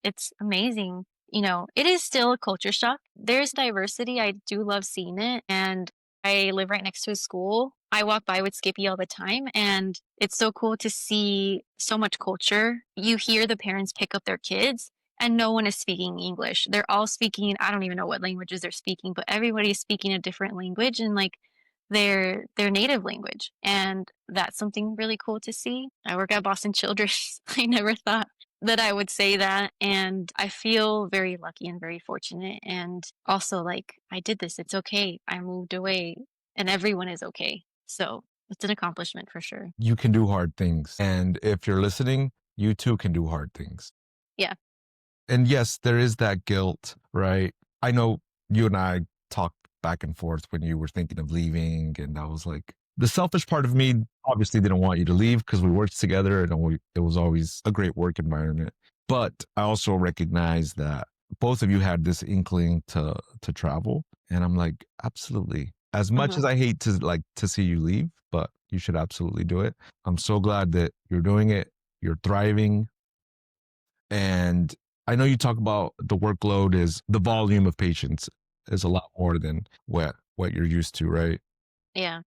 Speaker 4: it's amazing. It is still a culture shock. There's diversity. I do love seeing it. And I live right next to a school. I walk by with Skippy all the time, and it's so cool to see so much culture. You hear the parents pick up their kids, and no one is speaking English. They're all speaking, I don't even know what languages they're speaking, but everybody's speaking a different language and like their native language. And that's something really cool to see. I work at Boston Children's. I never thought that I would say that. And I feel very lucky and very fortunate. And also, like, I did this. It's okay. I moved away and everyone is okay. So it's an accomplishment for sure.
Speaker 3: You can do hard things. And if you're listening, you too can do hard things.
Speaker 4: Yeah.
Speaker 3: And yes, there is that guilt, right? I know you and I talked back and forth when you were thinking of leaving. And I was like, the selfish part of me obviously didn't want you to leave because we worked together and it was always a great work environment. But I also recognize that both of you had this inkling to travel. And I'm like, absolutely. As much as I hate to see you leave, but you should absolutely do it. I'm so glad that you're doing it. You're thriving. And I know you talk about the workload is the volume of patients is a lot more than what you're used to, right?
Speaker 4: Yeah.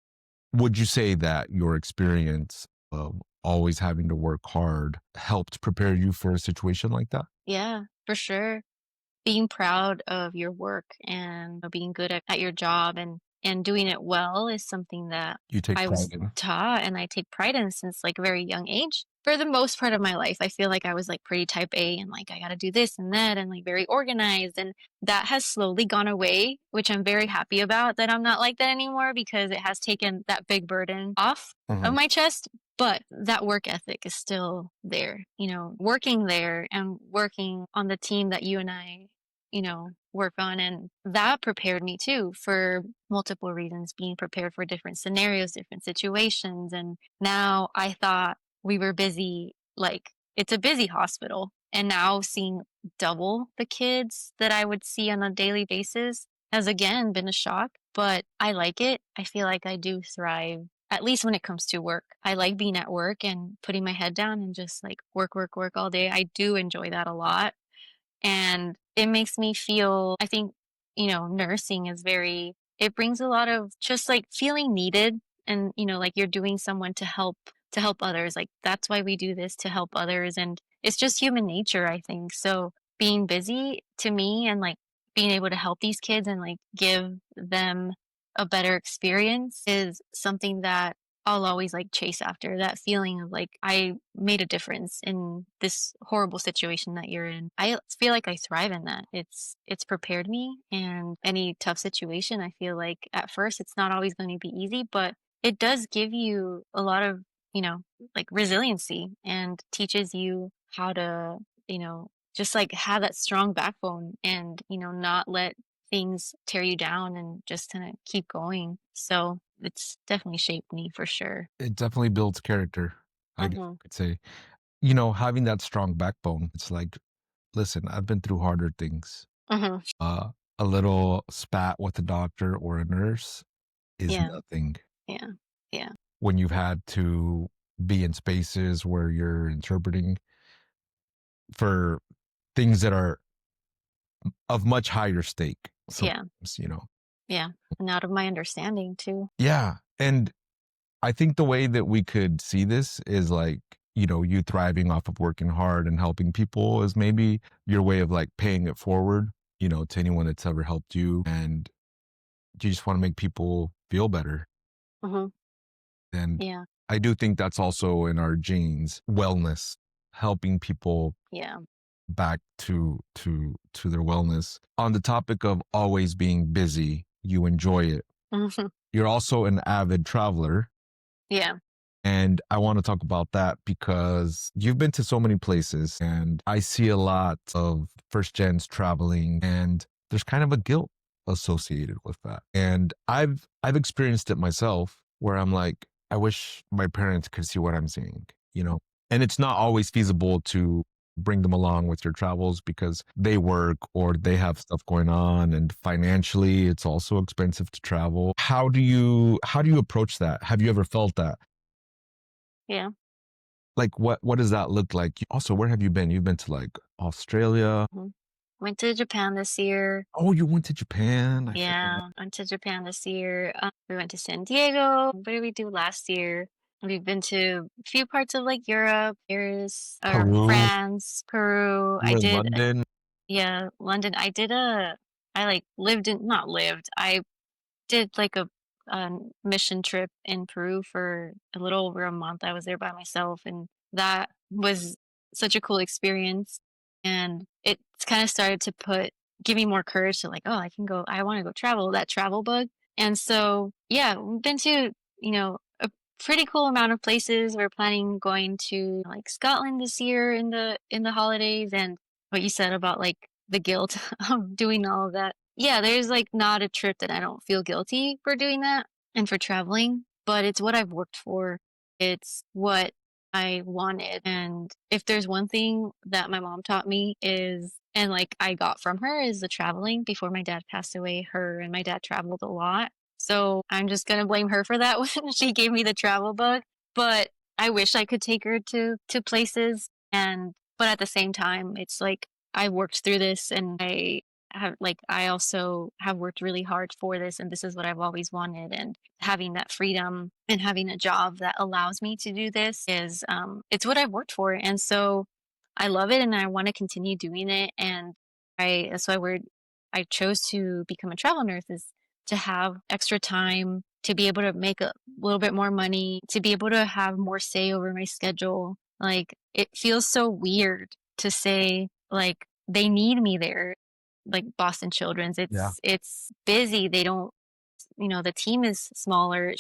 Speaker 3: Would you say that your experience of always having to work hard helped prepare you for a situation like that?
Speaker 4: Yeah, for sure. Being proud of your work and being good at your job and doing it well is something that
Speaker 3: You take
Speaker 4: I
Speaker 3: pride
Speaker 4: was
Speaker 3: in.
Speaker 4: taught and I take pride in since like a very young age. For the most part of my life, I feel like I was like pretty type A and like I got to do this and that and like very organized, and that has slowly gone away, which I'm very happy about that I'm not like that anymore because it has taken that big burden off of my chest. But that work ethic is still there, working there and working on the team that you and I work on. And that prepared me too for multiple reasons, being prepared for different scenarios, different situations. And now I thought we were busy, like it's a busy hospital. And now seeing double the kids that I would see on a daily basis has again been a shock, but I like it. I feel like I do thrive, at least when it comes to work. I like being at work and putting my head down and just like work, work, work all day. I do enjoy that a lot. And it makes me feel, I think, nursing is it brings a lot of just like feeling needed and, like you're doing someone to help others. Like that's why we do this, to help others. And it's just human nature, I think. So being busy to me and like being able to help these kids and like give them a better experience is something that I'll always like chase after, that feeling of like I made a difference in this horrible situation that you're in. I feel like I thrive in that. It's prepared me, and any tough situation, I feel like at first it's not always going to be easy, but it does give you a lot of, you know, like resiliency, and teaches you how to, just like have that strong backbone and, not let things tear you down and just kind of keep going. So it's definitely shaped me for sure.
Speaker 3: It definitely builds character, I guess
Speaker 4: Hmm.
Speaker 3: I could say. having that strong backbone, it's like, listen, I've been through harder things.
Speaker 4: Hmm.
Speaker 3: A little spat with a doctor or a nurse is
Speaker 4: Yeah.
Speaker 3: nothing
Speaker 4: Yeah. Yeah.
Speaker 3: when you've had to be in spaces where you're interpreting for things that are of much higher stake
Speaker 4: Yeah.
Speaker 3: sometimes.
Speaker 4: Yeah. And out of my understanding too.
Speaker 3: Yeah. And I think the way that we could see this is like, you thriving off of working hard and helping people is maybe your way of like paying it forward, to anyone that's ever helped you. And you just want to make people feel better.
Speaker 4: Hmm.
Speaker 3: And
Speaker 4: Yeah.
Speaker 3: I do think that's also in our genes, wellness, helping people
Speaker 4: Yeah.
Speaker 3: back to their wellness. On the topic of always being busy, you enjoy it.
Speaker 4: Hmm.
Speaker 3: You're also an avid traveler.
Speaker 4: Yeah.
Speaker 3: And I want to talk about that because you've been to so many places and I see a lot of first gens traveling and there's kind of a guilt associated with that. And I've experienced it myself where I'm like, I wish my parents could see what I'm seeing. And it's not always feasible to bring them along with your travels because they work or they have stuff going on and financially it's also expensive to travel. How do you approach that? Have you ever felt that?
Speaker 4: Yeah.
Speaker 3: Like what does that look like? Also, where have you been? You've been to like Australia.
Speaker 4: Mhm. Went to Japan this year.
Speaker 3: Oh, you went to Japan. I forgot.
Speaker 4: Yeah, went to Japan this year. We went to San Diego. What did we do last year? We've been to a few parts of like Europe, Paris, or
Speaker 3: Peru.
Speaker 4: France, Peru.
Speaker 3: You were in London.
Speaker 4: Yeah, London. I like lived in, not lived. I did like a mission trip in Peru for a little over a month. I was there by myself, and that was such a cool experience. And it kind of started to give me more courage to like, oh, I can go. I want to go travel. That travel bug. And so, yeah, we've been to a pretty cool amount of places. We're planning going to like Scotland this year in the holidays, and what you said about like the guilt of doing all of that. Yeah, there's like not a trip that I don't feel guilty for doing that and for traveling, but it's what I've worked for. It's what I wanted. And if there's one thing that my mom taught me is, and like I got from her, is the traveling. Before my dad passed away, her and my dad traveled a lot. So I'm just going to blame her for that when she gave me the travel bug. But I wish I could take her to places. But at the same time, it's like I worked through this and I also have worked really hard for this, and this is what I've always wanted. And having that freedom and having a job that allows me to do this is it's what I've worked for. And so I love it and I want to continue doing it. And that's why I chose to become a travel nurse, is to have extra time, to be able to make a little bit more money, to be able to have more say over my schedule. Like it feels so weird to say like they need me there, like Boston Children's.
Speaker 3: Yeah.
Speaker 4: It's busy. They don't, the team is smaller.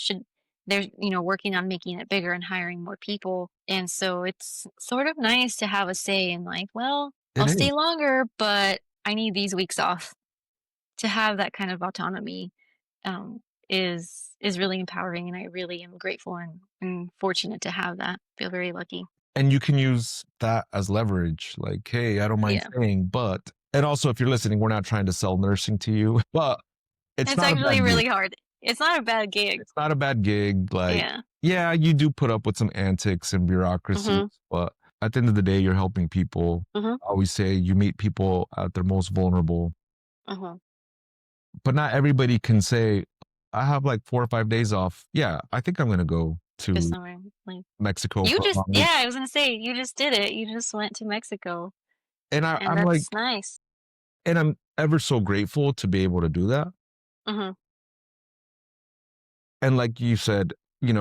Speaker 4: They're, working on making it bigger and hiring more people. And so it's sort of nice to have a say in like, well, I'll
Speaker 3: It
Speaker 4: stay
Speaker 3: is.
Speaker 4: longer, but I need these weeks off. To have that kind of autonomy um, is really empowering, and I really am grateful and fortunate to have that. Feel very lucky.
Speaker 3: And you can use that as leverage. Like, hey, I don't mind
Speaker 4: Yeah,
Speaker 3: staying, but and also if you're listening, we're not trying to sell nursing to you, but it's
Speaker 4: it's
Speaker 3: not a
Speaker 4: actually
Speaker 3: bad gig.
Speaker 4: really hard. It's not a bad gig.
Speaker 3: It's not a bad gig. Like,
Speaker 4: Yeah.
Speaker 3: yeah, you do put up with some antics and bureaucracies,
Speaker 4: Mhm.
Speaker 3: but at the end of the day, you're helping people.
Speaker 4: Mhm.
Speaker 3: I always say you meet people at their most vulnerable,
Speaker 4: Mhm.
Speaker 3: but not everybody can say, I have like 4 or 5 days off. Yeah, I think I'm going to go
Speaker 4: Just
Speaker 3: to
Speaker 4: somewhere like
Speaker 3: Mexico
Speaker 4: you
Speaker 3: for a
Speaker 4: just
Speaker 3: long week.
Speaker 4: yeah. I was gonna say you just did it. You just went to Mexico,
Speaker 3: And
Speaker 4: and
Speaker 3: I'm like,
Speaker 4: that's nice.
Speaker 3: and I'm ever so grateful to be able to do that.
Speaker 4: Mhm.
Speaker 3: And like you said, you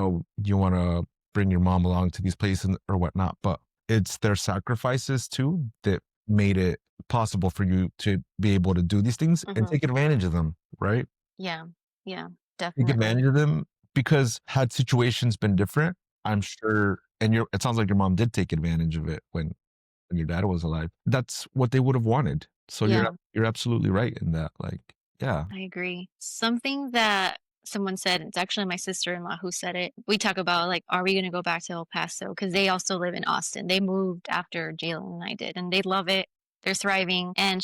Speaker 3: want to bring your mom along to these places or whatnot, but it's their sacrifices too that made it possible for you to be able to do these things and
Speaker 4: Mhm.
Speaker 3: take advantage of them, right?
Speaker 4: Yeah. Yeah.
Speaker 3: Take
Speaker 4: Definitely.
Speaker 3: advantage of them because had situations been different, I'm sure, and it sounds like your mom did take advantage of it when your dad was alive. That's what they would have wanted. So
Speaker 4: Yeah.
Speaker 3: you're absolutely right in that. Like, yeah.
Speaker 4: I agree. Something that someone said, it's actually my sister-in-law who said it. We talk about like, are we going to go back to El Paso? Because they also live in Austin. They moved after Jalen and I did, and they love it. They're thriving. And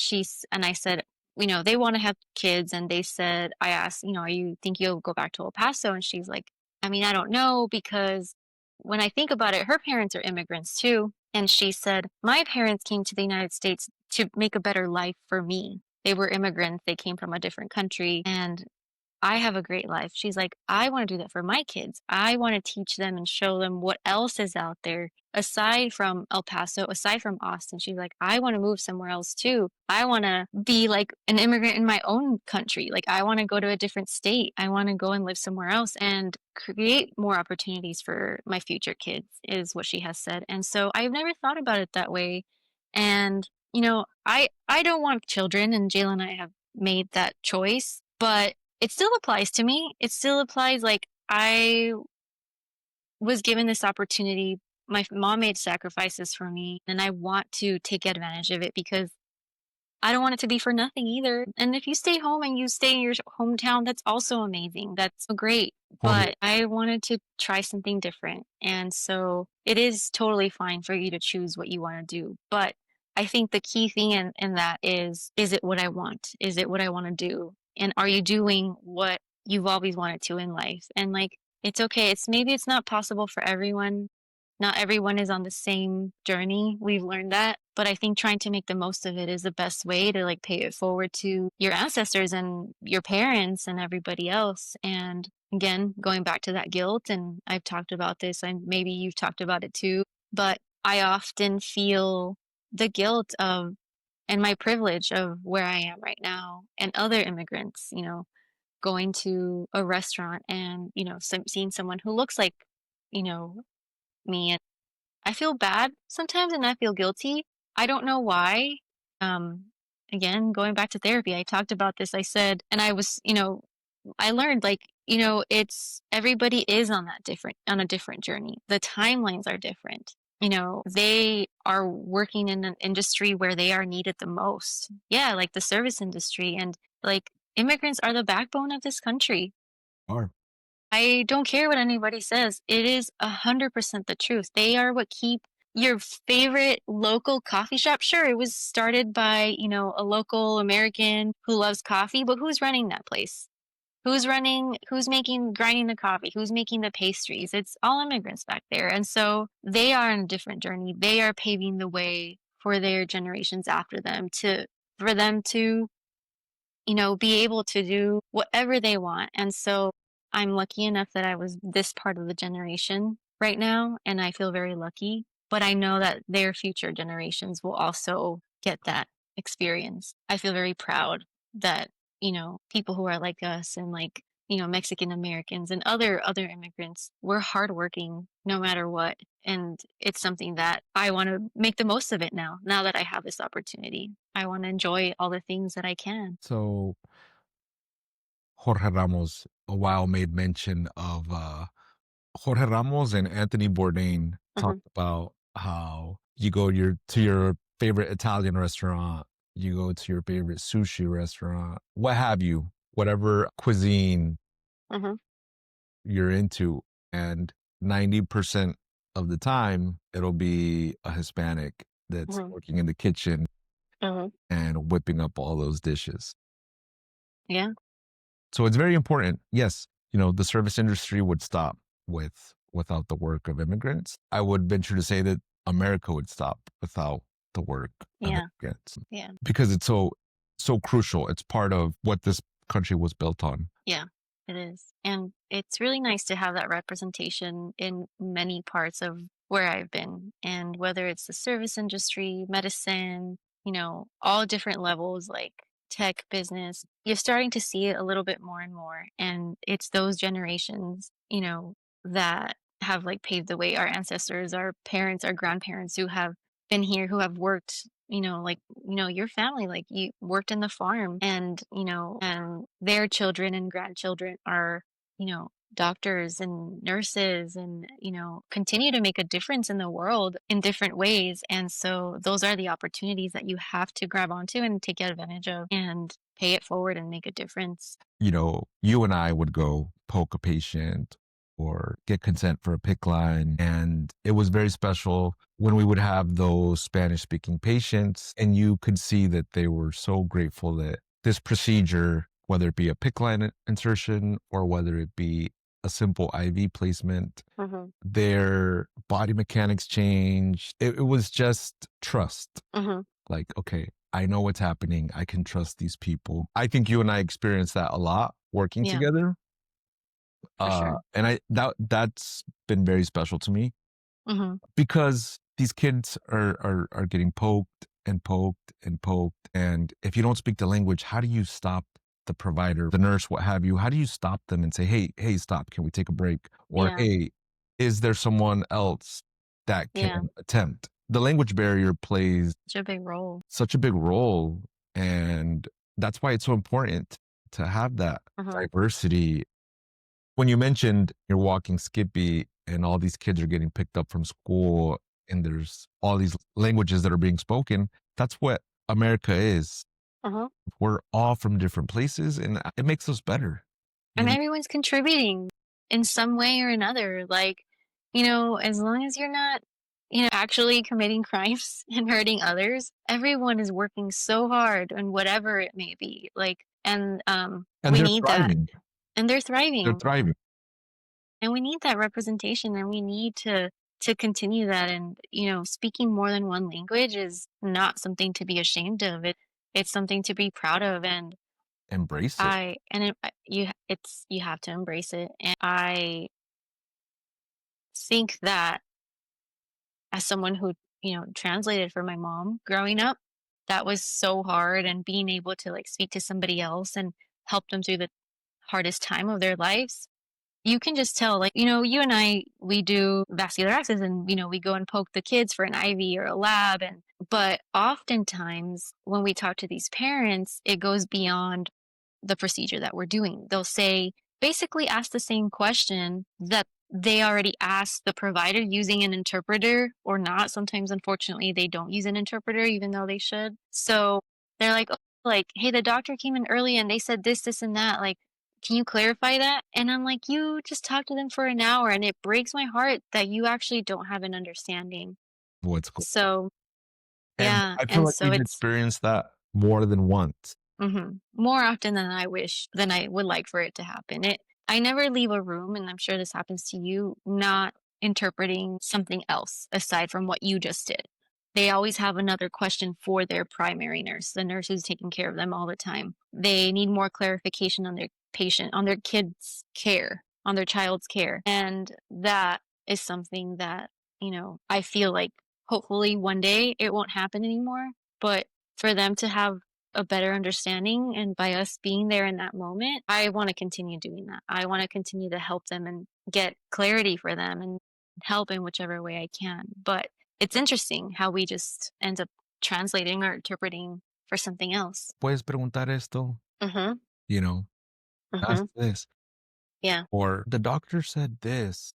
Speaker 4: I said, they want to have kids. And they said, I asked, are you think you'll go back to El Paso? And she's like, I mean, I don't know, because when I think about it, her parents are immigrants too. And she said, my parents came to the United States to make a better life for me. They were immigrants. They came from a different country. And I have a great life. She's like, I want to do that for my kids. I want to teach them and show them what else is out there aside from El Paso, aside from Austin. She's like, I want to move somewhere else too. I want to be like an immigrant in my own country. Like, I want to go to a different state. I want to go and live somewhere else and create more opportunities for my future kids, is what she has said. And so I've never thought about it that way. And, I don't want children, and Jayla and I have made that choice, but it still applies to me. It still applies. Like, I was given this opportunity. My mom made sacrifices for me, and I want to take advantage of it because I don't want it to be for nothing either. And if you stay home and you stay in your hometown, that's also amazing. That's great.
Speaker 3: Totally.
Speaker 4: But I wanted to try something different. And so it is totally fine for you to choose what you want to do. But I think the key thing in that is it what I want? Is it what I want to do? And are you doing what you've always wanted to in life? And like, it's okay. Maybe it's not possible for everyone. Not everyone is on the same journey. We've learned that. But I think trying to make the most of it is the best way to like pay it forward to your ancestors and your parents and everybody else. And again, going back to that guilt, and I've talked about this, and maybe you've talked about it too, but I often feel the guilt of and my privilege of where I am right now and other immigrants, going to a restaurant and, seeing someone who looks like, you know, me. I feel bad sometimes and I feel guilty. I don't know why. Um, Again, going back to therapy, I talked about this. I said, and I learned like, it's everybody is on a different journey. The timelines are different. They are working in an industry where they are needed the most. Yeah, like the service industry, and like immigrants are the backbone of this country.
Speaker 3: Are.
Speaker 4: I don't care what anybody says. It is 100% the truth. They are what keep your favorite local coffee shop. Sure, it was started by, a local American who loves coffee, but who's running that place? Grinding the coffee? Who's making the pastries? It's all immigrants back there. And so they are on a different journey. They are paving the way for their generations after them for them to be able to do whatever they want. And so I'm lucky enough that I was this part of the generation right now, and I feel very lucky. But I know that their future generations will also get that experience. I feel very proud that, people who are like us and like, Mexican Americans and other immigrants, we're hardworking no matter what. And it's something that I want to make the most of it now that I have this opportunity. I want to enjoy all the things that I can.
Speaker 3: So Jorge Ramos a while made mention of Jorge Ramos and Anthony Bourdain
Speaker 4: Mhm.
Speaker 3: talked about how you go to your favorite Italian restaurant, you go to your favorite sushi restaurant, what have you, whatever cuisine
Speaker 4: Mhm.
Speaker 3: you're into, and 90% of the time it'll be a Hispanic that's
Speaker 4: Mhm.
Speaker 3: working in the kitchen
Speaker 4: Mhm.
Speaker 3: and whipping up all those dishes.
Speaker 4: Yeah.
Speaker 3: So it's very important. Yes, the service industry would stop without the work of immigrants. I would venture to say that America would stop without the work of
Speaker 4: Yeah.
Speaker 3: immigrants
Speaker 4: Yeah.
Speaker 3: because it's so crucial. It's part of what this country was built on.
Speaker 4: Yeah. It is. And it's really nice to have that representation in many parts of where I've been. And whether it's the service industry, medicine, all different levels like tech business, you're starting to see it a little bit more and more. And it's those generations, that have like paved the way. Our ancestors, our parents, our grandparents who have been here, who have worked, like, your family, like you worked in the farm, and, and their children and grandchildren are, doctors and nurses and, continue to make a difference in the world in different ways. And so those are the opportunities that you have to grab onto and take advantage of and pay it forward and make a difference.
Speaker 3: You and I would go poke a patient or get consent for a PIC line. And it was very special when we would have those Spanish speaking patients, and you could see that they were so grateful that this procedure, whether it be a PIC line insertion or whether it be a simple IV placement,
Speaker 4: Hmm.
Speaker 3: their body mechanics changed. It was just trust.
Speaker 4: Hmm.
Speaker 3: Like, okay, I know what's happening. I can trust these people. I think you and I experienced that a lot working
Speaker 4: Yeah,
Speaker 3: together.
Speaker 4: for sure.
Speaker 3: And that's been very special to me
Speaker 4: Hmm.
Speaker 3: because these kids are getting poked and poked and poked. And if you don't speak the language, how do you stop the provider, the nurse, what have you? How do you stop them and say, hey, stop, can we take a break? Or
Speaker 4: Yeah,
Speaker 3: hey, is there someone else that
Speaker 4: yeah,
Speaker 3: can attempt? The language barrier plays
Speaker 4: such a big role.
Speaker 3: such a big role. And that's why it's so important to have that
Speaker 4: Hmm.
Speaker 3: diversity. When you mentioned you're walking Skippy and all these kids are getting picked up from school and there's all these languages that are being spoken, that's what America is.
Speaker 4: Hmm.
Speaker 3: We're all from different places and it makes us better. You
Speaker 4: And
Speaker 3: know,
Speaker 4: everyone's contributing in some way or another. Like, as long as you're not, actually committing crimes and hurting others, everyone is working so hard on whatever it may be. Like, and
Speaker 3: and
Speaker 4: we
Speaker 3: they're
Speaker 4: need that.
Speaker 3: thriving.
Speaker 4: And they're
Speaker 3: They're
Speaker 4: thriving.
Speaker 3: thriving.
Speaker 4: And we need that representation and we need to continue that. And, speaking more than one language is not something to be ashamed of. It's something to be proud of. And
Speaker 3: Embrace it.
Speaker 4: I and it, you have to embrace it. And I think that as someone who, translated for my mom growing up, that was so hard, and being able to like speak to somebody else and help them through the hardest time of their lives. You can just tell, like, you and I, we do vascular access and, we go and poke the kids for an IV or a lab. But oftentimes when we talk to these parents, it goes beyond the procedure that we're doing. They'll say, basically ask the same question that they already asked the provider using an interpreter or not. Sometimes, unfortunately, they don't use an interpreter, even though they should. So they're like, oh, like, hey, the doctor came in early and they said this, and that. Like, can you clarify that? And I'm like, you just talked to them for an hour, and it breaks my heart that you actually don't have an understanding.
Speaker 3: What's cool.
Speaker 4: So,
Speaker 3: And
Speaker 4: yeah.
Speaker 3: I feel
Speaker 4: And
Speaker 3: like
Speaker 4: so
Speaker 3: we've
Speaker 4: it's
Speaker 3: experienced that more than once.
Speaker 4: more often than than I would like for it to happen. I never leave a room, and I'm sure this happens to you, not interpreting something else aside from what you just did. They always have another question for their primary nurse, the nurse who's taking care of them all the time. They need more clarification on their patient, on their kid's care, on their child's care. And that is something that, I feel like hopefully one day it won't happen anymore. But for them to have a better understanding, and by us being there in that moment, I want to continue doing that. I want to continue to help them and get clarity for them and help in whichever way I can. But it's interesting how we just end up translating or interpreting for something else.
Speaker 3: Puedes preguntar esto,
Speaker 4: Mhm.
Speaker 3: you know, ask
Speaker 4: Mhm.
Speaker 3: this.
Speaker 4: Yeah.
Speaker 3: Or the doctor said this,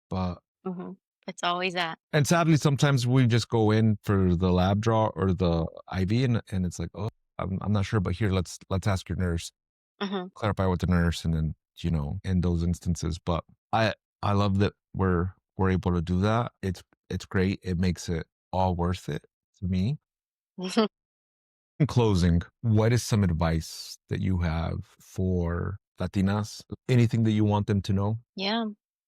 Speaker 3: but
Speaker 4: Mhm. It's always that.
Speaker 3: and sadly sometimes we just go in for the lab draw or the IV and it's like, oh, I'm not sure, but here let's ask your nurse,
Speaker 4: Mhm.
Speaker 3: clarify with the nurse, and then in those instances. But I love that we're able to do that. It's great. It makes it all worth it to me. In closing, what is some advice that you have for Latinas? Anything that you want them to know?
Speaker 4: Yeah.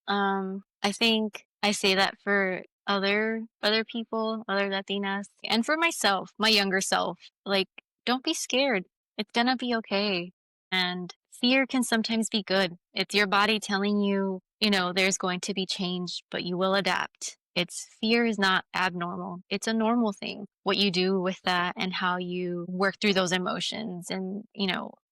Speaker 4: I think I say that for other people, other Latinas, and for myself, my younger self. Like, don't be scared. It's gonna be okay. And fear can sometimes be good. It's your body telling you, there's going to be change, but you will adapt. It's fear is not abnormal. It's a normal thing. What you do with that and how you work through those emotions, and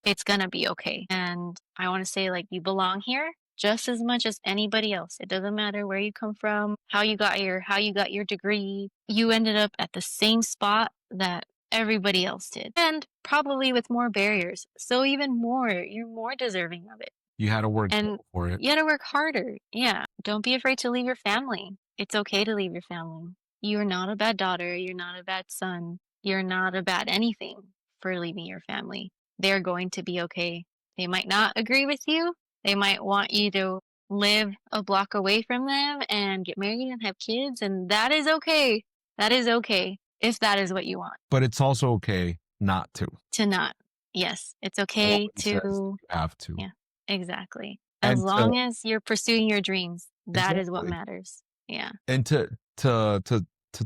Speaker 4: it's gonna be okay. And I want to say, like, you belong here just as much as anybody else. It doesn't matter where you come from, how you got your degree. You ended up at the same spot that everybody else did. And probably with more barriers. So even more, you're more deserving of it.
Speaker 3: You had to work
Speaker 4: And
Speaker 3: for it.
Speaker 4: you gotta work harder. Yeah. Don't be afraid to leave your family. It's okay to leave your family. You're not a bad daughter. You're not a bad son. You're not a bad anything for leaving your family. They're going to be okay. They might not agree with you. They might want you to live a block away from them and get married and have kids. And that is okay. That is okay if that is what you want.
Speaker 3: But it's also okay not to.
Speaker 4: To not. Yes. It's okay
Speaker 3: Nobody says
Speaker 4: to,
Speaker 3: you have to.
Speaker 4: yeah, exactly. As
Speaker 3: And to
Speaker 4: long as you're pursuing your dreams, that is what
Speaker 3: exactly.
Speaker 4: matters. Yeah.
Speaker 3: And to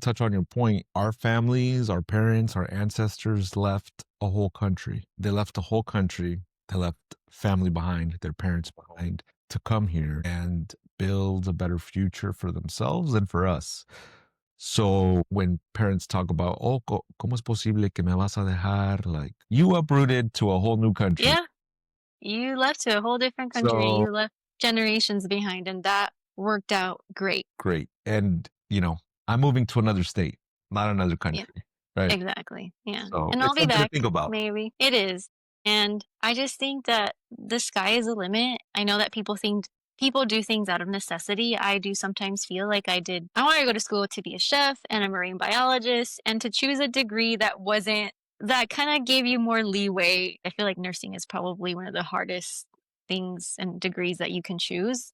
Speaker 3: touch on your point, our families, our parents, our ancestors left a whole country. They left a whole country. They left family behind, their parents behind, to come here and build a better future for themselves and for us. So when parents talk about, oh, ¿cómo es posible que me vas a dejar? Like, you uprooted to a whole new country.
Speaker 4: Yeah. You left to a whole different country.
Speaker 3: So
Speaker 4: You left generations behind, and that worked out great.
Speaker 3: great. And, I'm moving to another state, not another
Speaker 4: Yeah.
Speaker 3: country. Right.
Speaker 4: Exactly. Yeah.
Speaker 3: So
Speaker 4: And I'll
Speaker 3: it's
Speaker 4: be
Speaker 3: something to
Speaker 4: back.
Speaker 3: think about.
Speaker 4: Maybe. It is. And I just think that the sky is the limit. I know that people do things out of necessity. I do sometimes feel like I did. I wanted to go to school to be a chef and a marine biologist and to choose a degree that kind of gave you more leeway. I feel like nursing is probably one of the hardest things and degrees that you can choose.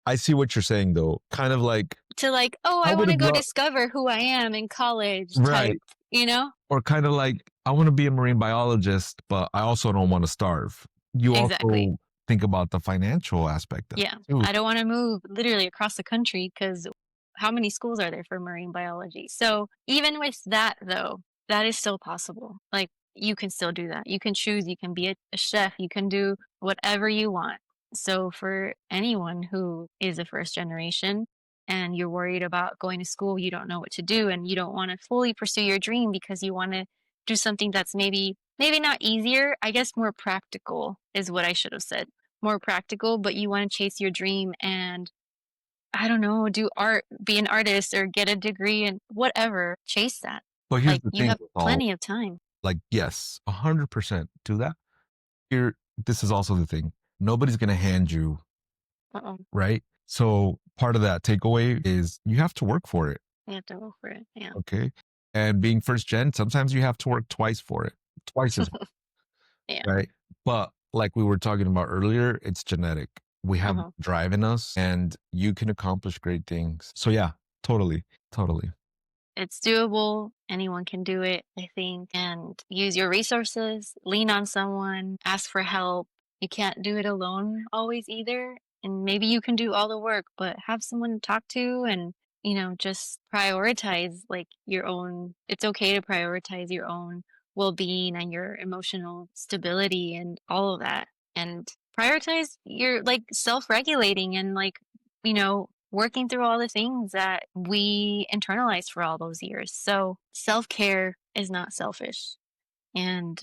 Speaker 3: I see what you're saying, though. Kind of like,
Speaker 4: To like, oh,
Speaker 3: I
Speaker 4: I want to
Speaker 3: would've
Speaker 4: go
Speaker 3: loved-
Speaker 4: discover who I am in college type,
Speaker 3: right.
Speaker 4: you know?
Speaker 3: Or kind of like, I want to be a marine biologist, but I also don't want to starve. You
Speaker 4: Exactly.
Speaker 3: also think about the financial aspect of
Speaker 4: Yeah.
Speaker 3: it too.
Speaker 4: I don't want to move literally across the country because how many schools are there for marine biology? So even with that, though, that is still possible. Like you can still do that. You can choose, you can be a chef, you can do whatever you want. So for anyone who is a first generation and you're worried about going to school, you don't know what to do and you don't want to fully pursue your dream because you want to do something that's maybe not easier, I guess more practical is what I should have said. More practical, but you want to chase your dream and I don't know, do art, be an artist or get a degree and whatever, chase that.
Speaker 3: But here's
Speaker 4: Like
Speaker 3: the
Speaker 4: you
Speaker 3: thing
Speaker 4: have
Speaker 3: with all,
Speaker 4: plenty of time.
Speaker 3: like, yes, 100% do that. This is also the thing. Nobody's going to hand you,
Speaker 4: Uh-oh.
Speaker 3: right? So part of that takeaway is you have to work for it.
Speaker 4: You have to go for it. Yeah.
Speaker 3: Okay. And being first gen, sometimes you have to work twice for it, twice as hard,
Speaker 4: Yeah.
Speaker 3: right? But like we were talking about earlier, it's genetic. We have drive in us and you can accomplish great things. So yeah, totally.
Speaker 4: It's doable. Anyone can do it, I think. And use your resources, lean on someone, ask for help. You can't do it alone always either. And maybe you can do all the work, but have someone to talk to and, just prioritize like your own. It's okay to prioritize your own well being and your emotional stability and all of that. And prioritize your like self regulating and like, working through all the things that we internalized for all those years. So self-care is not selfish. And,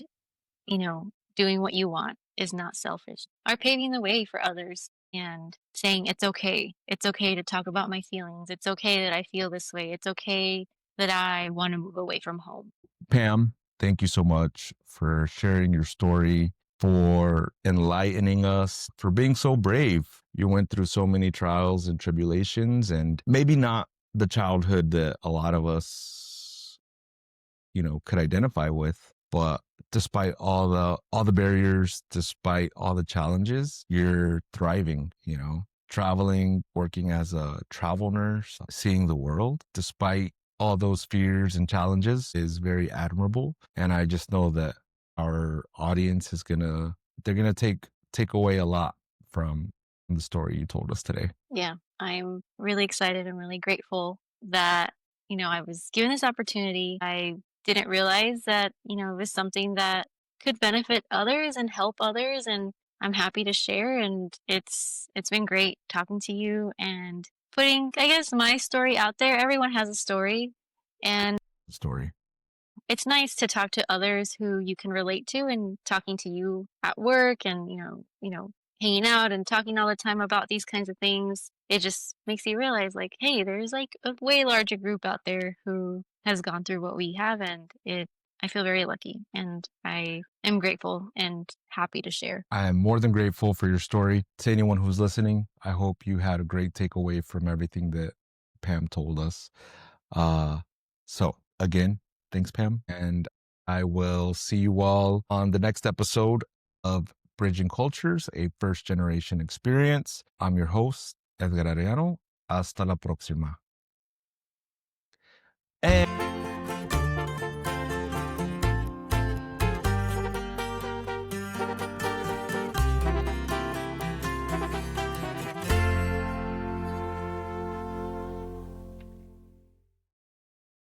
Speaker 4: doing what you want is not selfish. Or paving the way for others and saying it's okay. It's okay to talk about my feelings. It's okay that I feel this way. It's okay that I want to move away from home.
Speaker 3: Pam, thank you so much for sharing your story, for enlightening us, for being so brave. You went through so many trials and tribulations, and maybe not the childhood that a lot of us, could identify with. But despite all the barriers, despite all the challenges, you're thriving, traveling, working as a travel nurse, seeing the world, despite all those fears and challenges is very admirable. And I just know that our audience is they're gonna take away a lot from the story you told us today.
Speaker 4: Yeah, I'm really excited and really grateful that, I was given this opportunity. I didn't realize that, it was something that could benefit others and help others. And I'm happy to share. And it's been great talking to you and putting, I guess, my story out there. Everyone has a story. And
Speaker 3: Story.
Speaker 4: it's nice to talk to others who you can relate to and talking to you at work and, hanging out and talking all the time about these kinds of things. It just makes you realize like, hey, there's like a way larger group out there who has gone through what we have. And I feel very lucky, and I am grateful and happy to share.
Speaker 3: I am more than grateful for your story. To anyone who's listening, I hope you had a great takeaway from everything that Pam told us. So again, thanks, Pam. And I will see you all on the next episode of Bridging Cultures, a first generation experience. I'm your host, Edgar Arellano. Hasta la próxima. And